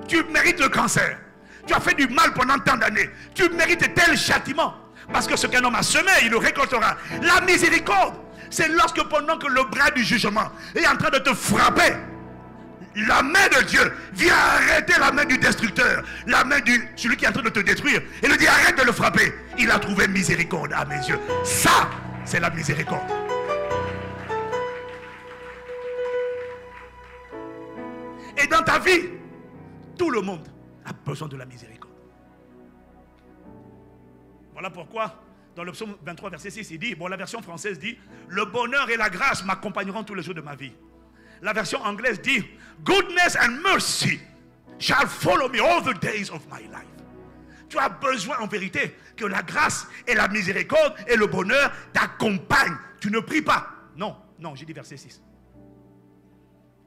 Tu mérites le cancer. Tu as fait du mal pendant tant d'années. Tu mérites tel châtiment. Parce que ce qu'un homme a semé, il le récoltera. La miséricorde, c'est lorsque pendant que le bras du jugement est en train de te frapper, la main de Dieu vient arrêter la main du destructeur, la main de celui qui est en train de te détruire, et lui dit arrête de le frapper. Il a trouvé miséricorde à mes yeux. Ça, c'est la miséricorde. Et dans ta vie, tout le monde a besoin de la miséricorde. Voilà pourquoi, dans le psaume 23, verset 6, il dit, bon, la version française dit, le bonheur et la grâce m'accompagneront tous les jours de ma vie. La version anglaise dit, goodness and mercy shall follow me all the days of my life. Tu as besoin en vérité que la grâce et la miséricorde et le bonheur t'accompagnent. Tu ne pries pas. Non, non, j'ai dit verset 6.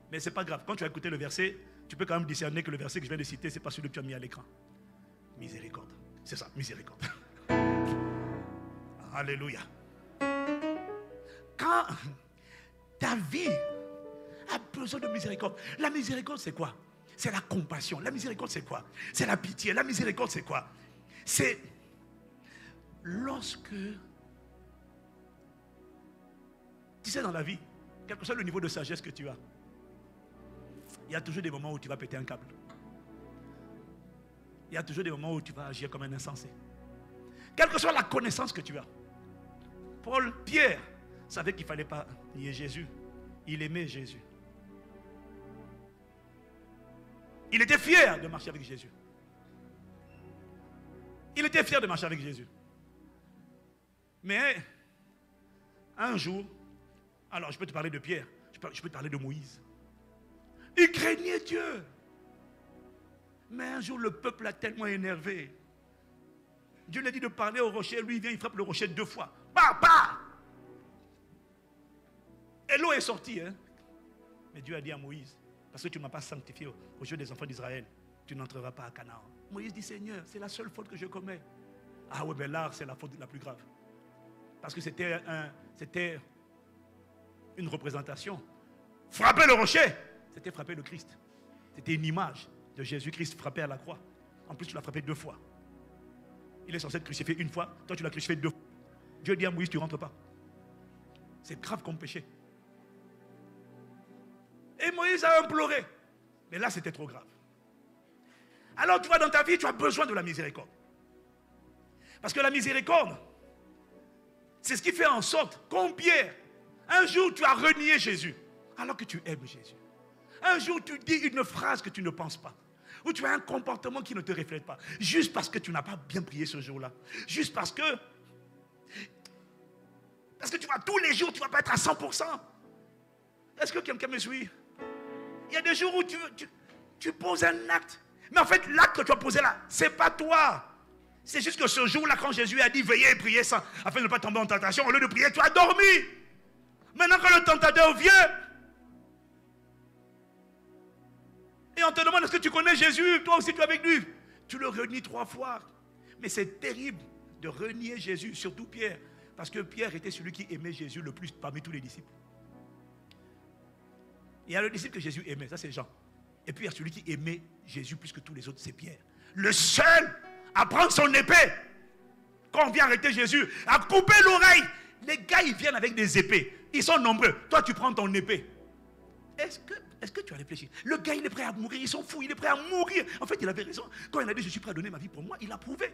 Mais ce n'est pas grave. Quand tu as écouté le verset, tu peux quand même discerner que le verset que je viens de citer, ce n'est pas celui que tu as mis à l'écran. Miséricorde. C'est ça, miséricorde. Alléluia. Quand ta vie a besoin de miséricorde, la miséricorde c'est quoi? C'est la compassion. La miséricorde c'est quoi? C'est la pitié. La miséricorde c'est quoi? C'est lorsque, tu sais, dans la vie, quel que soit le niveau de sagesse que tu as, il y a toujours des moments où tu vas péter un câble. Il y a toujours des moments où tu vas agir comme un insensé. Quelle que soit la connaissance que tu as. Pierre savait qu'il ne fallait pas nier Jésus. Il aimait Jésus. Il était fier de marcher avec Jésus. Il était fier de marcher avec Jésus. Mais, un jour, alors je peux te parler de Pierre, je peux te parler de Moïse. Il craignait Dieu. Mais un jour, le peuple l'a tellement énervé. Dieu lui a dit de parler au rocher. Lui, il vient, il frappe le rocher 2 fois. Bah! Et l'eau est sortie. Hein? Mais Dieu a dit à Moïse, parce que tu ne m'as pas sanctifié aux yeux des enfants d'Israël, tu n'entreras pas à Canaan. Moïse dit, Seigneur, c'est la seule faute que je commets. Ah oui, mais là, c'est la faute la plus grave. Parce que c'était une représentation. Frapper le rocher, c'était frapper le Christ. C'était une image de Jésus-Christ frappé à la croix. En plus, tu l'as frappé 2 fois. Il est censé être crucifié 1 fois, toi tu l'as crucifié 2 fois. Dieu dit à Moïse, tu ne rentres pas. C'est grave comme péché. Et Moïse a imploré. Mais là, c'était trop grave. Alors, tu vois, dans ta vie, tu as besoin de la miséricorde. Parce que la miséricorde, c'est ce qui fait en sorte combien un jour tu as renié Jésus, alors que tu aimes Jésus. Un jour, tu dis une phrase que tu ne penses pas. Ou tu as un comportement qui ne te reflète pas. Juste parce que tu n'as pas bien prié ce jour-là. Juste parce que tu vois, tous les jours, tu ne vas pas être à 100%. Est-ce que quelqu'un me suit? Il y a des jours où tu poses un acte. Mais en fait, l'acte que tu as posé là, ce n'est pas toi. C'est juste que ce jour-là, quand Jésus a dit veillez et priez ça, afin de ne pas tomber en tentation, au lieu de prier, tu as dormi. Maintenant, quand le tentateur vient, et on te demande est-ce que tu connais Jésus, toi aussi tu es avec lui, tu le renies 3 fois. Mais c'est terrible de renier Jésus, surtout Pierre, parce que Pierre était celui qui aimait Jésus le plus parmi tous les disciples. Il y a le disciple que Jésus aimait, ça c'est Jean. Et puis il y a celui qui aimait Jésus plus que tous les autres, c'est Pierre. Le seul à prendre son épée, quand on vient arrêter Jésus, à couper l'oreille. Les gars, ils viennent avec des épées. Ils sont nombreux. Toi, tu prends ton épée. Est-ce que tu as réfléchi? Le gars, il est prêt à mourir. Ils sont fous, il est prêt à mourir. En fait, il avait raison. Quand il a dit, je suis prêt à donner ma vie pour moi, il a prouvé.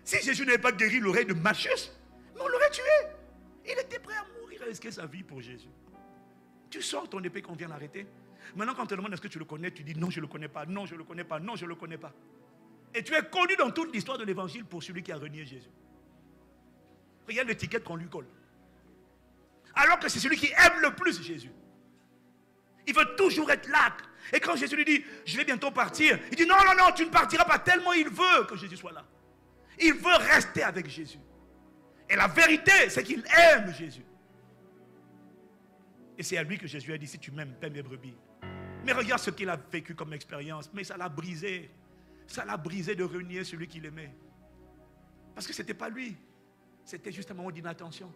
Si Jésus n'avait pas guéri l'oreille de Malchus, on l'aurait tué. Il était prêt à mourir, à risquer sa vie pour Jésus. Tu sors ton épée qu'on vient l'arrêter. Maintenant, quand on te demande est-ce que tu le connais, tu dis non, je ne le connais pas, non, je ne le connais pas, non, je ne le connais pas. Et tu es connu dans toute l'histoire de l'évangile pour celui qui a renié Jésus. Regarde l'étiquette qu'on lui colle. Alors que c'est celui qui aime le plus Jésus. Il veut toujours être là. Et quand Jésus lui dit, je vais bientôt partir, il dit non, non, non, tu ne partiras pas, tellement il veut que Jésus soit là. Il veut rester avec Jésus. Et la vérité, c'est qu'il aime Jésus. Et c'est à lui que Jésus a dit, si tu m'aimes, paie mes brebis. Mais regarde ce qu'il a vécu comme expérience. Mais ça l'a brisé. Ça l'a brisé de renier celui qu'il aimait. Parce que ce n'était pas lui. C'était juste un moment d'inattention.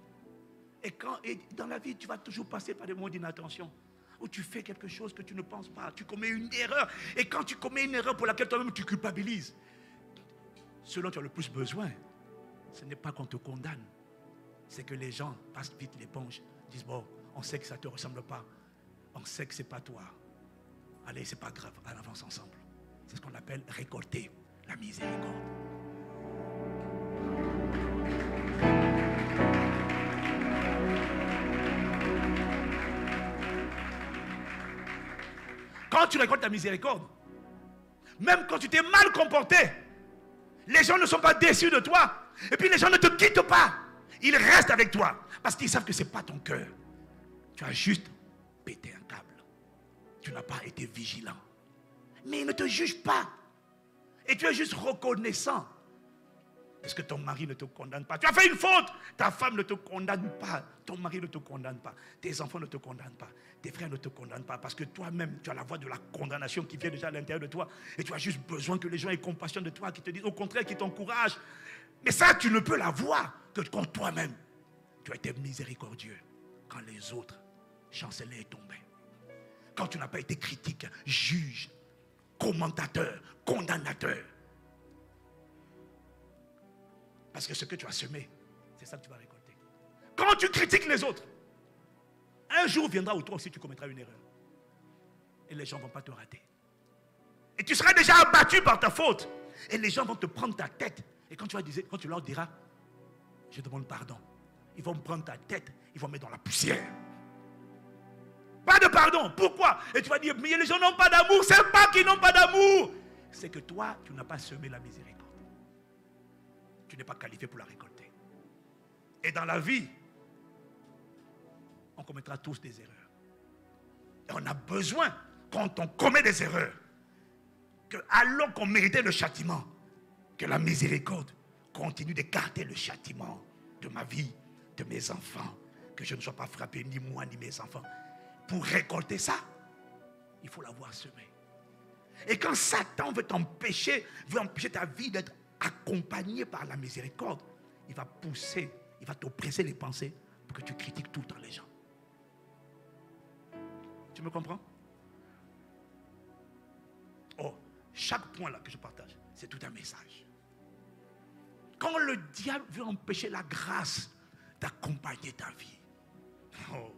Et dans la vie, tu vas toujours passer par des moments d'inattention. Où tu fais quelque chose que tu ne penses pas. Tu commets une erreur. Et quand tu commets une erreur pour laquelle toi-même tu culpabilises, ce dont tu as le plus besoin, ce n'est pas qu'on te condamne. C'est que les gens passent vite l'éponge. Disent, bon, on sait que ça ne te ressemble pas. On sait que ce n'est pas toi. Allez, ce n'est pas grave, on avance ensemble. C'est ce qu'on appelle récolter la miséricorde. Quand tu récoltes la miséricorde, même quand tu t'es mal comporté, les gens ne sont pas déçus de toi. Et puis les gens ne te quittent pas. Ils restent avec toi. Parce qu'ils savent que ce n'est pas ton cœur. Tu as juste pété un câble. Tu n'as pas été vigilant. Mais ils ne te jugent pas. Et tu es juste reconnaissant. Parce que ton mari ne te condamne pas. Tu as fait une faute. Ta femme ne te condamne pas. Ton mari ne te condamne pas. Tes enfants ne te condamnent pas. Tes frères ne te condamnent pas. Parce que toi-même, tu as la voix de la condamnation qui vient déjà à l'intérieur de toi. Et tu as juste besoin que les gens aient compassion de toi, qui te disent au contraire, qui t'encouragent. Mais ça, tu ne peux l'avoir que quand toi-même, tu as été miséricordieux. Quand les autres chancelaient et tombaient. Quand tu n'as pas été critique, juge, commentateur, condamnateur. Parce que ce que tu as semé, c'est ça que tu vas récolter. Quand tu critiques les autres, un jour viendra où toi aussi tu commettras une erreur. Et les gens ne vont pas te rater. Et tu seras déjà abattu par ta faute. Et les gens vont te prendre ta tête. Et quand tu leur diras, je demande pardon, ils vont me prendre ta tête, ils vont me mettre dans la poussière. Pas de pardon. Pourquoi? Et tu vas dire, mais les gens n'ont pas d'amour. C'est pas qu'ils n'ont pas d'amour. C'est que toi, tu n'as pas semé la miséricorde. Tu n'es pas qualifié pour la récolter. Et dans la vie, on commettra tous des erreurs. Et on a besoin, quand on commet des erreurs, que alors qu'on méritait le châtiment, que la miséricorde continue d'écarter le châtiment de ma vie, de mes enfants, que je ne sois pas frappé, ni moi, ni mes enfants. Pour récolter ça, il faut l'avoir semé. Et quand Satan veut t'empêcher, veut empêcher ta vie d'être accompagnée par la miséricorde, il va pousser, il va t'oppresser les pensées pour que tu critiques tout le temps les gens. Tu me comprends? Oh, chaque point là que je partage, c'est tout un message. Quand le diable veut empêcher la grâce d'accompagner ta vie, oh,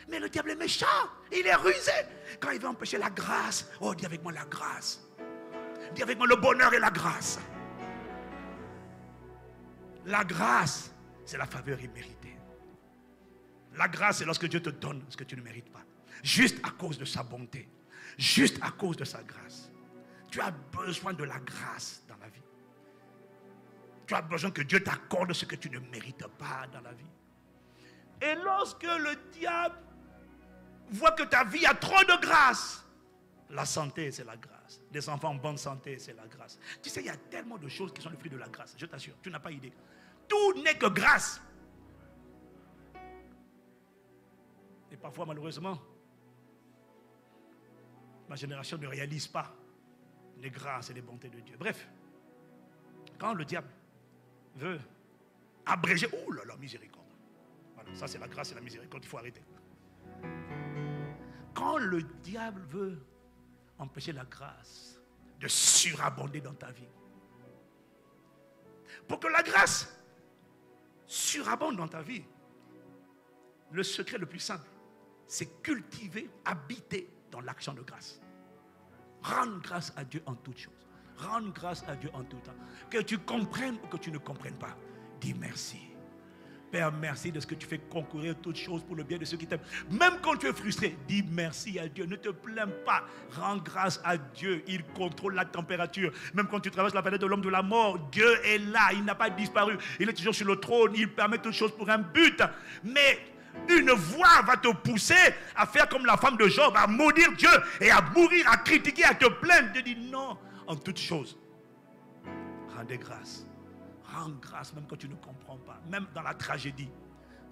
mais le diable est méchant, il est rusé. Quand il veut empêcher la grâce, oh, dis avec moi la grâce. Dis avec moi le bonheur et la grâce. La grâce, c'est la faveur imméritée. La grâce, c'est lorsque Dieu te donne ce que tu ne mérites pas. Juste à cause de sa bonté. Juste à cause de sa grâce. Tu as besoin de la grâce dans la vie. Tu as besoin que Dieu t'accorde ce que tu ne mérites pas dans la vie. Et lorsque le diable voit que ta vie a trop de grâce, la santé, c'est la grâce. Les enfants en bonne santé, c'est la grâce. Tu sais, il y a tellement de choses qui sont le fruit de la grâce. Je t'assure, tu n'as pas idée. Tout n'est que grâce. Et parfois, malheureusement, ma génération ne réalise pas les grâces et les bontés de Dieu. Bref, quand le diable veut abréger, oh là là, miséricorde. Voilà, ça c'est la grâce et la miséricorde, il faut arrêter. Quand le diable veut empêcher la grâce de surabonder dans ta vie, pour que la grâce surabonde dans ta vie, le secret le plus simple, c'est cultiver, habiter dans l'action de grâce. Rendre grâce à Dieu en toutes choses. Rendre grâce à Dieu en tout temps. Que tu comprennes ou que tu ne comprennes pas, dis merci. Père, merci de ce que tu fais concourir toutes choses pour le bien de ceux qui t'aiment. Même quand tu es frustré, dis merci à Dieu. Ne te plains pas. Rends grâce à Dieu. Il contrôle la température. Même quand tu traverses la vallée de l'homme de la mort, Dieu est là. Il n'a pas disparu. Il est toujours sur le trône. Il permet toutes choses pour un but. Mais une voix va te pousser à faire comme la femme de Job, à maudire Dieu et à mourir, à critiquer, à te plaindre. Dieu dit non, en toutes choses. Rendez grâce. Rends grâce même quand tu ne comprends pas. Même dans la tragédie.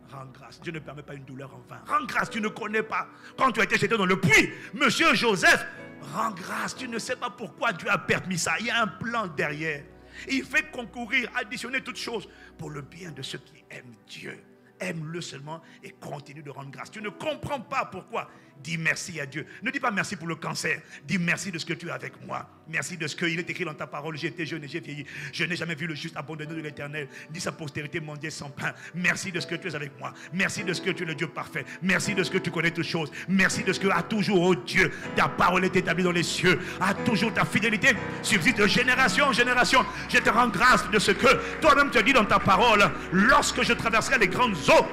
Rends grâce. Dieu ne permet pas une douleur en vain. Rends grâce, tu ne connais pas. Quand tu as été jeté dans le puits, Monsieur Joseph, rends grâce. Tu ne sais pas pourquoi Dieu a permis ça. Il y a un plan derrière. Il fait concourir, additionner toutes choses pour le bien de ceux qui aiment Dieu. Aime-le seulement et continue de rendre grâce. Tu ne comprends pas pourquoi. Dis merci à Dieu. Ne dis pas merci pour le cancer. Dis merci de ce que tu es avec moi. Merci de ce qu'il est écrit dans ta parole. J'ai été jeune et j'ai vieilli. Je n'ai jamais vu le juste abandonné de l'Éternel, ni sa postérité mendier sans pain. Merci de ce que tu es avec moi. Merci de ce que tu es le Dieu parfait. Merci de ce que tu connais toutes choses. Merci de ce que à toujours, oh Dieu, ta parole est établie dans les cieux. À toujours ta fidélité subsiste de génération en génération. Je te rends grâce de ce que toi-même tu as dit dans ta parole. Lorsque je traverserai les grandes eaux,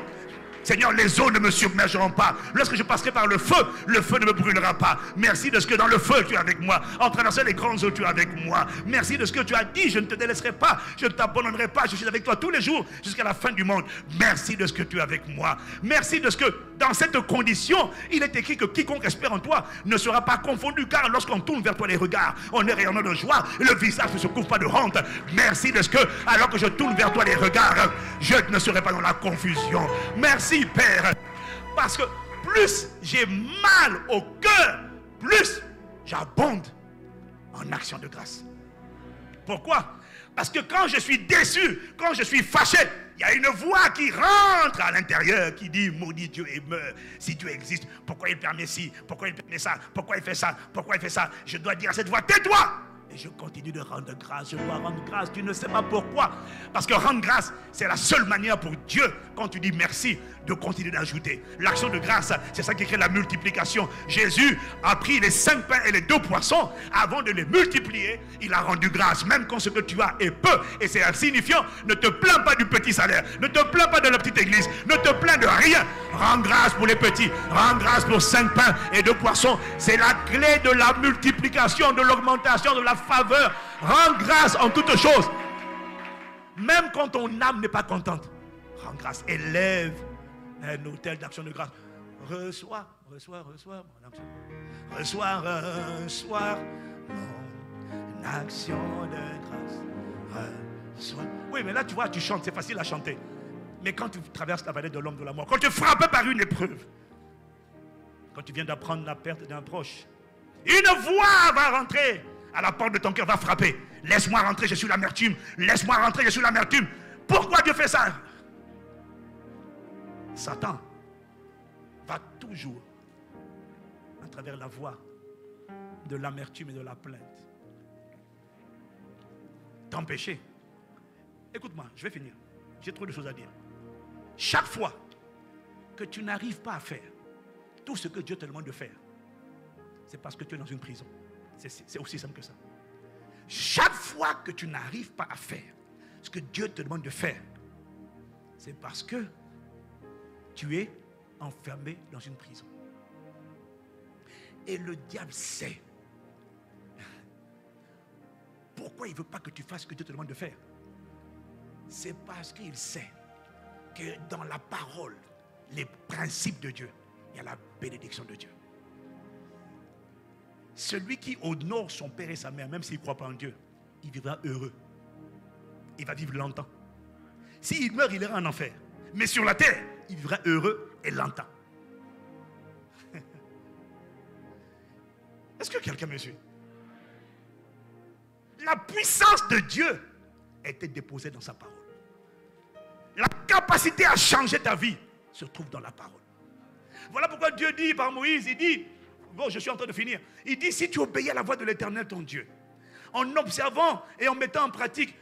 Seigneur, les eaux ne me submergeront pas. Lorsque je passerai par le feu ne me brûlera pas. Merci de ce que dans le feu tu es avec moi. En traversant les grandes eaux tu es avec moi. Merci de ce que tu as dit. Je ne te délaisserai pas. Je ne t'abandonnerai pas. Je suis avec toi tous les jours jusqu'à la fin du monde. Merci de ce que tu es avec moi. Merci de ce que dans cette condition, il est écrit que quiconque espère en toi ne sera pas confondu. Car lorsqu'on tourne vers toi les regards, on est rayonnant de joie. Le visage ne se couvre pas de honte. Merci de ce que, alors que je tourne vers toi les regards, je ne serai pas dans la confusion. Merci Père, parce que plus j'ai mal au cœur, plus j'abonde en action de grâce. Pourquoi? Parce que quand je suis déçu, quand je suis fâché, il y a une voix qui rentre à l'intérieur qui dit maudit Dieu et meurt. Si Dieu existe, pourquoi il permet ci, pourquoi il permet ça, pourquoi il fait ça, pourquoi il fait ça? Je dois dire à cette voix, tais-toi Et je continue de rendre grâce. Je dois rendre grâce. Tu ne sais pas pourquoi. Parce que rendre grâce, c'est la seule manière pour Dieu, quand tu dis merci, de continuer d'ajouter. L'action de grâce, c'est ça qui crée la multiplication. Jésus a pris les 5 pains et les 2 poissons. Avant de les multiplier, il a rendu grâce. Même quand ce que tu as est peu. Et c'est insignifiant. Ne te plains pas du petit salaire. Ne te plains pas de la petite église. Ne te plains de rien. Rends grâce pour les petits. Rends grâce pour 5 pains et 2 poissons. C'est la clé de la multiplication, de l'augmentation, de la faveur. Rends grâce en toutes choses. Même quand ton âme n'est pas contente, rends grâce. Élève un autel d'action de grâce. Reçois mon action. Reçois mon action de grâce. Reçois. Oui, mais là tu vois, tu chantes, c'est facile à chanter. Mais quand tu traverses la vallée de l'ombre de la mort, quand tu es frappé par une épreuve, quand tu viens d'apprendre la perte d'un proche, une voix va rentrer à la porte de ton cœur, va frapper. Laisse-moi rentrer, je suis l'amertume. Laisse-moi rentrer, je suis l'amertume. Pourquoi Dieu fait ça? Satan va toujours, à travers la voix de l'amertume et de la plainte, t'empêcher. Écoute-moi, je vais finir. J'ai trop de choses à dire. Chaque fois que tu n'arrives pas à faire tout ce que Dieu te demande de faire, c'est parce que tu es dans une prison. C'est aussi simple que ça. Chaque fois que tu n'arrives pas à faire ce que Dieu te demande de faire, c'est parce que tu es enfermé dans une prison. Et le diable sait pourquoi il ne veut pas que tu fasses ce que Dieu te demande de faire. C'est parce qu'il sait que dans la parole, les principes de Dieu, il y a la bénédiction de Dieu. Celui qui honore son père et sa mère, même s'il ne croit pas en Dieu, il vivra heureux. Il va vivre longtemps. S'il meurt, il ira en enfer. Mais sur la terre, il vivra heureux et longtemps. Est-ce que quelqu'un me suit? La puissance de Dieu était déposée dans sa parole. La capacité à changer ta vie se trouve dans la parole. Voilà pourquoi Dieu dit par Moïse, il dit, bon, je suis en train de finir, il dit, si tu obéis à la voix de l'Éternel ton Dieu, en observant et en mettant en pratique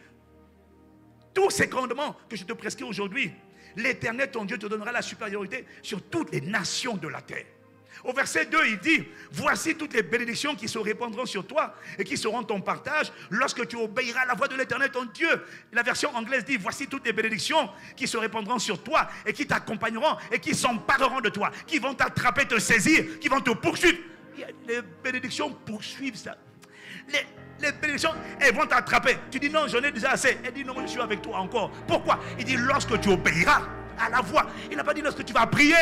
tous ces commandements que je te prescris aujourd'hui, l'Éternel ton Dieu te donnera la supériorité sur toutes les nations de la terre. Au verset 2, il dit, voici toutes les bénédictions qui se répandront sur toi et qui seront ton partage lorsque tu obéiras à la voix de l'Éternel ton Dieu. La version anglaise dit, voici toutes les bénédictions qui se répandront sur toi et qui t'accompagneront et qui s'empareront de toi, qui vont t'attraper, te saisir, qui vont te poursuivre. Les bénédictions poursuivent ça. Les bénédictions, elles vont t'attraper. Tu dis non, j'en ai déjà assez. Elle dit non, moi je suis avec toi encore. Pourquoi? Il dit lorsque tu obéiras à la voix. Il n'a pas dit lorsque tu vas prier.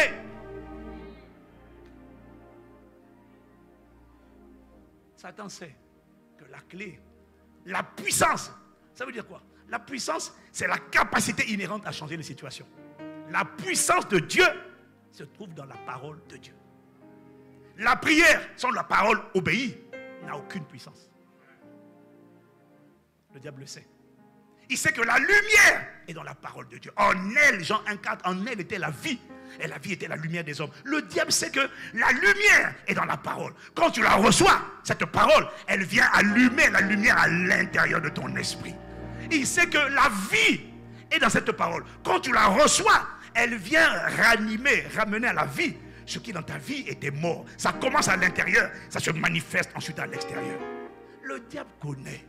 Satan sait que la clé, la puissance, ça veut dire quoi? La puissance, c'est la capacité inhérente à changer les situations. La puissance de Dieu se trouve dans la parole de Dieu. La prière, sans la parole obéie, n'a aucune puissance. Le diable le sait. Il sait que la lumière est dans la parole de Dieu. En elle, Jean 1,4, en elle était la vie. Et la vie était la lumière des hommes. Le diable sait que la lumière est dans la parole. Quand tu la reçois, cette parole, elle vient allumer la lumière à l'intérieur de ton esprit. Il sait que la vie est dans cette parole. Quand tu la reçois, elle vient ranimer, ramener à la vie ce qui dans ta vie était mort. Ça commence à l'intérieur, ça se manifeste ensuite à l'extérieur. Le diable connaît.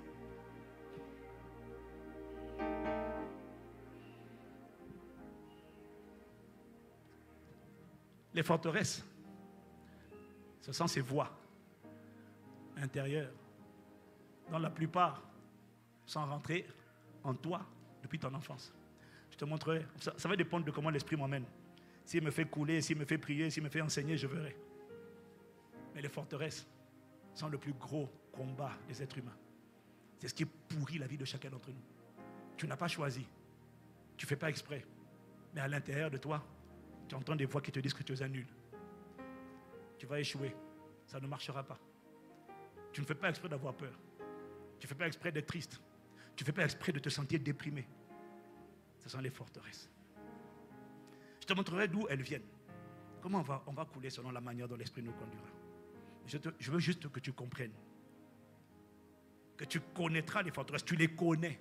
Les forteresses, ce sont ces voies intérieures, dont la plupart sont rentrées en toi depuis ton enfance. Je te montrerai, ça va dépendre de comment l'Esprit m'emmène. S'il me fait couler, s'il me fait prier, s'il me fait enseigner, je verrai. Mais les forteresses sont le plus gros combat des êtres humains. C'est ce qui pourrit la vie de chacun d'entre nous. Tu n'as pas choisi, tu ne fais pas exprès, mais à l'intérieur de toi, tu entends des voix qui te disent que tu es un nul. Tu vas échouer. Ça ne marchera pas. Tu ne fais pas exprès d'avoir peur. Tu ne fais pas exprès d'être triste. Tu ne fais pas exprès de te sentir déprimé. Ce sont les forteresses. Je te montrerai d'où elles viennent. Comment on va couler selon la manière dont l'Esprit nous conduira. Je veux juste que tu comprennes que tu connaîtras les forteresses, tu les connais.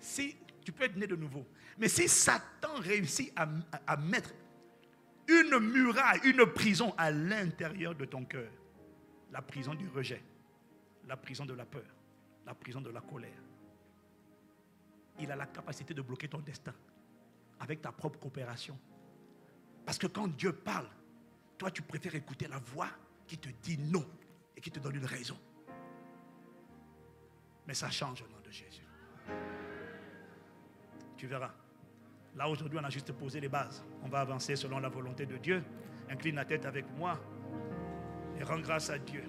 Si tu peux être né de nouveau, mais si Satan réussit à mettre une muraille, une prison à l'intérieur de ton cœur, la prison du rejet, la prison de la peur, la prison de la colère, il a la capacité de bloquer ton destin avec ta propre coopération. Parce que quand Dieu parle, toi tu préfères écouter la voix qui te dit non et qui te donne une raison. Mais ça change au nom de Jésus. Tu verras. Là aujourd'hui on a juste posé les bases. On va avancer selon la volonté de Dieu. Incline la tête avec moi et rends grâce à Dieu.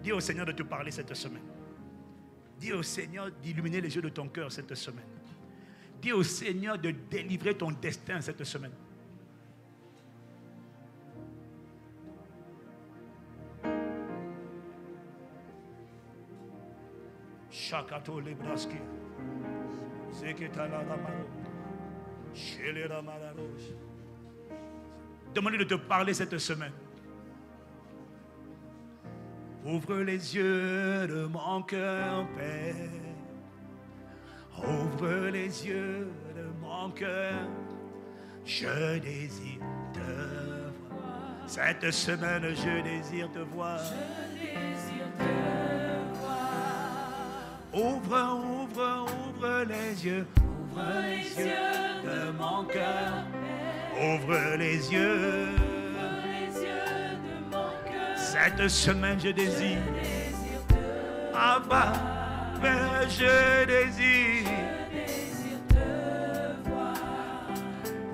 Dis au Seigneur de te parler cette semaine. Dis au Seigneur d'illuminer les yeux de ton cœur cette semaine. Dis au Seigneur de délivrer ton destin cette semaine. Shakato Lebraski. Demande-lui de te parler cette semaine. Ouvre les yeux de mon cœur, Père. Ouvre les yeux de mon cœur. Je désire te voir. Cette semaine, je désire te voir. Je désire te voir. Ouvre les yeux. Ouvre les yeux de mon cœur, Père. Ouvre les yeux. Ouvre les yeux de mon cœur. Cette semaine, je désire. Je désire te Abba, Père, je désire. Je désire te voir.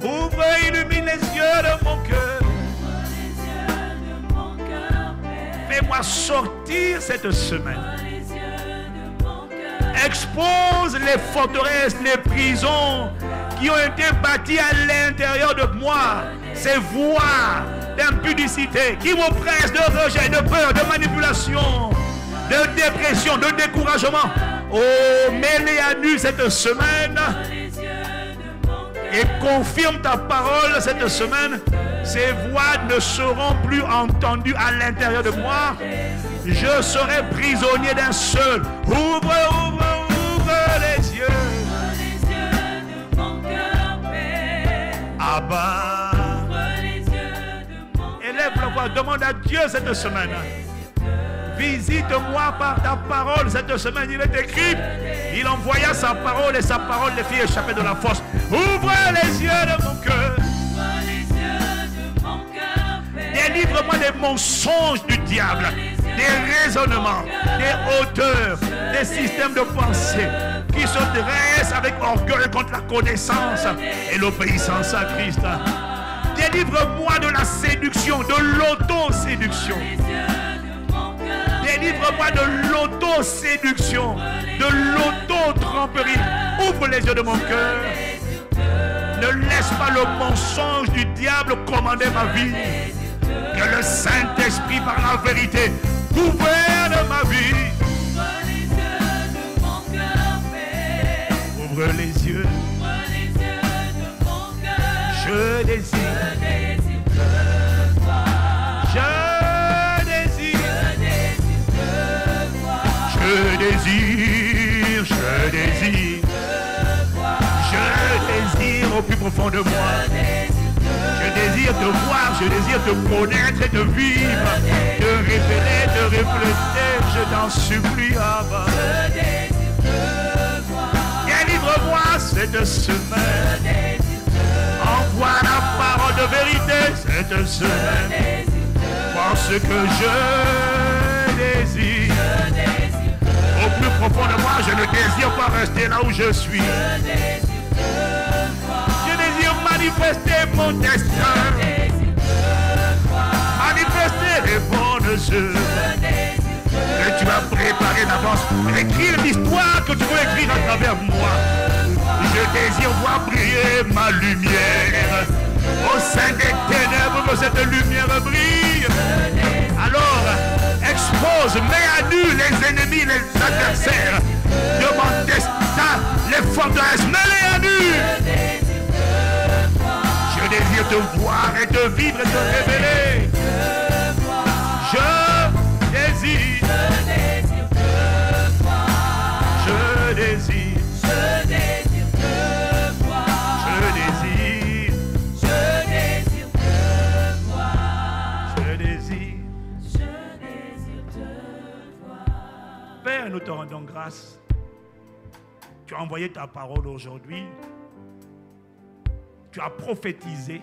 Ouvre, illumine les yeux de mon cœur. Ouvre les yeux de mon cœur, Père. Fais-moi sortir cette semaine. Ouvre les yeux de mon cœur. Expose les forteresses, les prisons qui ont été bâties à l'intérieur de moi. Ces voies d'impudicité qui m'oppressent de rejet, de peur, de manipulation, de dépression, de découragement. Oh, mets-les à nu cette semaine et confirme ta parole cette semaine. Ces voix ne seront plus entendues à l'intérieur de moi. Je serai prisonnier d'un seul. Ouvre les yeux. Ouvre les yeux de mon cœur, Père. Abba. Ouvre les yeux de mon cœur. Élève la voix, demande à Dieu cette semaine. Visite-moi par ta parole cette semaine. Il est écrit, il envoya sa parole et sa parole les fit échapper de la fosse. Ouvre les yeux de mon cœur. Ouvre les yeux de mon cœur, Père. Délivre-moi des mensonges du diable, des raisonnements, des hauteurs, des systèmes de pensée qui se dressent avec orgueil contre la connaissance et l'obéissance à Christ. Délivre-moi de la séduction, de l'auto-séduction. Délivre-moi de l'auto-séduction, de l'auto-tromperie. Ouvre les yeux de mon cœur. Ne laisse pas le mensonge du diable commander ma vie. Que le Saint-Esprit par la vérité gouverne ma vie. Ouvre les yeux. Je désire. Je désire, je désire, je désire au plus profond de moi. Je désire te voir, je désire te connaître et te vivre, te révéler, te refléter, je t'en supplie, Abba. Délivre-moi cette semaine, envoie la parole de vérité cette semaine, parce que je désire. Au plus profond de moi, je ne désire pas rester là où je suis. Je désire manifester mon destin. Manifester les bonnes œuvres que tu as préparées d'avance. Écrire l'histoire que tu veux écrire à travers moi. Je désire voir briller ma lumière. Au sein des ténèbres, que cette lumière brille. Alors, expose, mets à nu les ennemis, les adversaires de mon destin, les forteresses, mets-les à nu. Je désire te voir et te vivre et te révéler. Je désire. Père, nous te rendons grâce. Tu as envoyé ta parole aujourd'hui. Tu as prophétisé.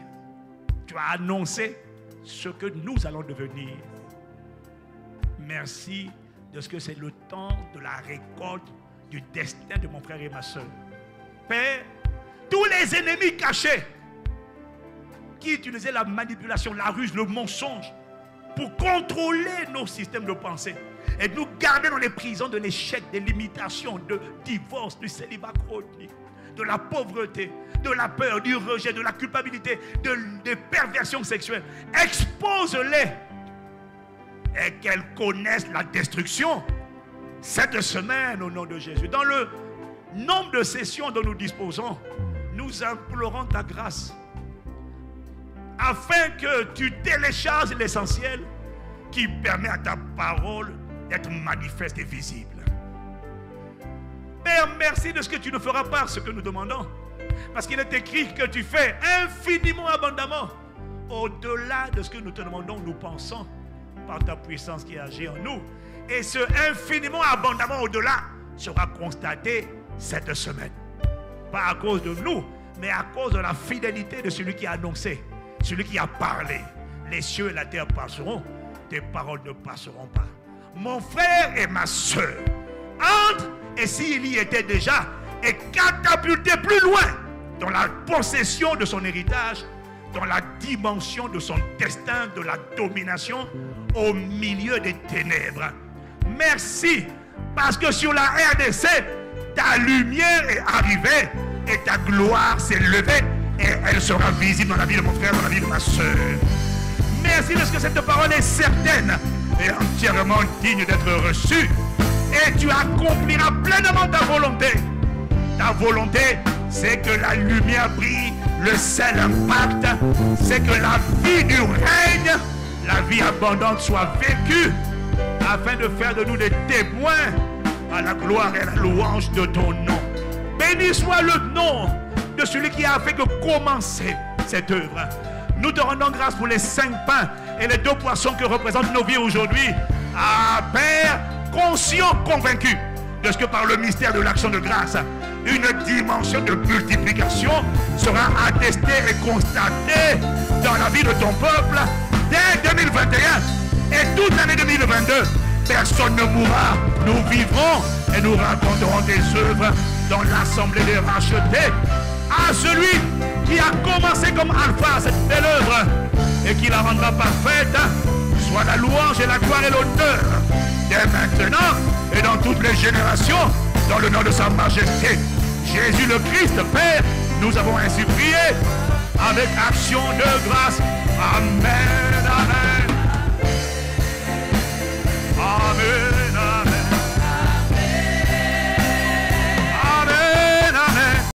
Tu as annoncé ce que nous allons devenir. Merci de ce que c'est le temps de la récolte du destin de mon frère et ma soeur. Père, tous les ennemis cachés qui utilisaient la manipulation, la ruse, le mensonge pour contrôler nos systèmes de pensée et nous garder dans les prisons de l'échec, des limitations, de divorce, du célibat chronique, de la pauvreté, de la peur, du rejet, de la culpabilité, des perversions sexuelles. Expose-les et qu'elles connaissent la destruction cette semaine au nom de Jésus. Dans le nombre de sessions dont nous disposons, nous implorons ta grâce afin que tu télécharges l'essentiel qui permet à ta parole d'être manifeste et visible. Père, merci de ce que tu ne feras pas ce que nous demandons. Parce qu'il est écrit que tu fais infiniment abondamment au-delà de ce que nous te demandons, nous pensons, par ta puissance qui agit en nous. Et ce infiniment abondamment au-delà sera constaté cette semaine. Pas à cause de nous, mais à cause de la fidélité de celui qui a annoncé, celui qui a parlé. Les cieux et la terre passeront, tes paroles ne passeront pas. Mon frère et ma soeur, entre, et s'il y était déjà, et catapulté plus loin dans la possession de son héritage, dans la dimension de son destin, de la domination au milieu des ténèbres. Merci, parce que sur la RDC, ta lumière est arrivée et ta gloire s'est levée et elle sera visible dans la vie de mon frère, dans la vie de ma soeur. Merci parce que cette parole est certaine et entièrement digne d'être reçue et tu accompliras pleinement ta volonté. Ta volonté, c'est que la lumière brille, le sel impacte, c'est que la vie du règne, la vie abondante soit vécue afin de faire de nous des témoins à la gloire et à la louange de ton nom. Béni soit le nom de celui qui a fait que commencer cette œuvre. Nous te rendons grâce pour les 5 pains et les 2 poissons que représentent nos vies aujourd'hui. Ah Père, conscient, convaincu de ce que par le mystère de l'action de grâce, une dimension de multiplication sera attestée et constatée dans la vie de ton peuple dès 2021 et toute l'année 2022. Personne ne mourra, nous vivrons et nous raconterons tes œuvres dans l'assemblée des rachetés. À celui qui a commencé comme alpha cette belle œuvre et qui la rendra parfaite, soit la louange et la gloire et l'honneur dès maintenant et dans toutes les générations, dans le nom de sa majesté Jésus le Christ. Père, nous avons ainsi prié avec action de grâce. Amen, amen.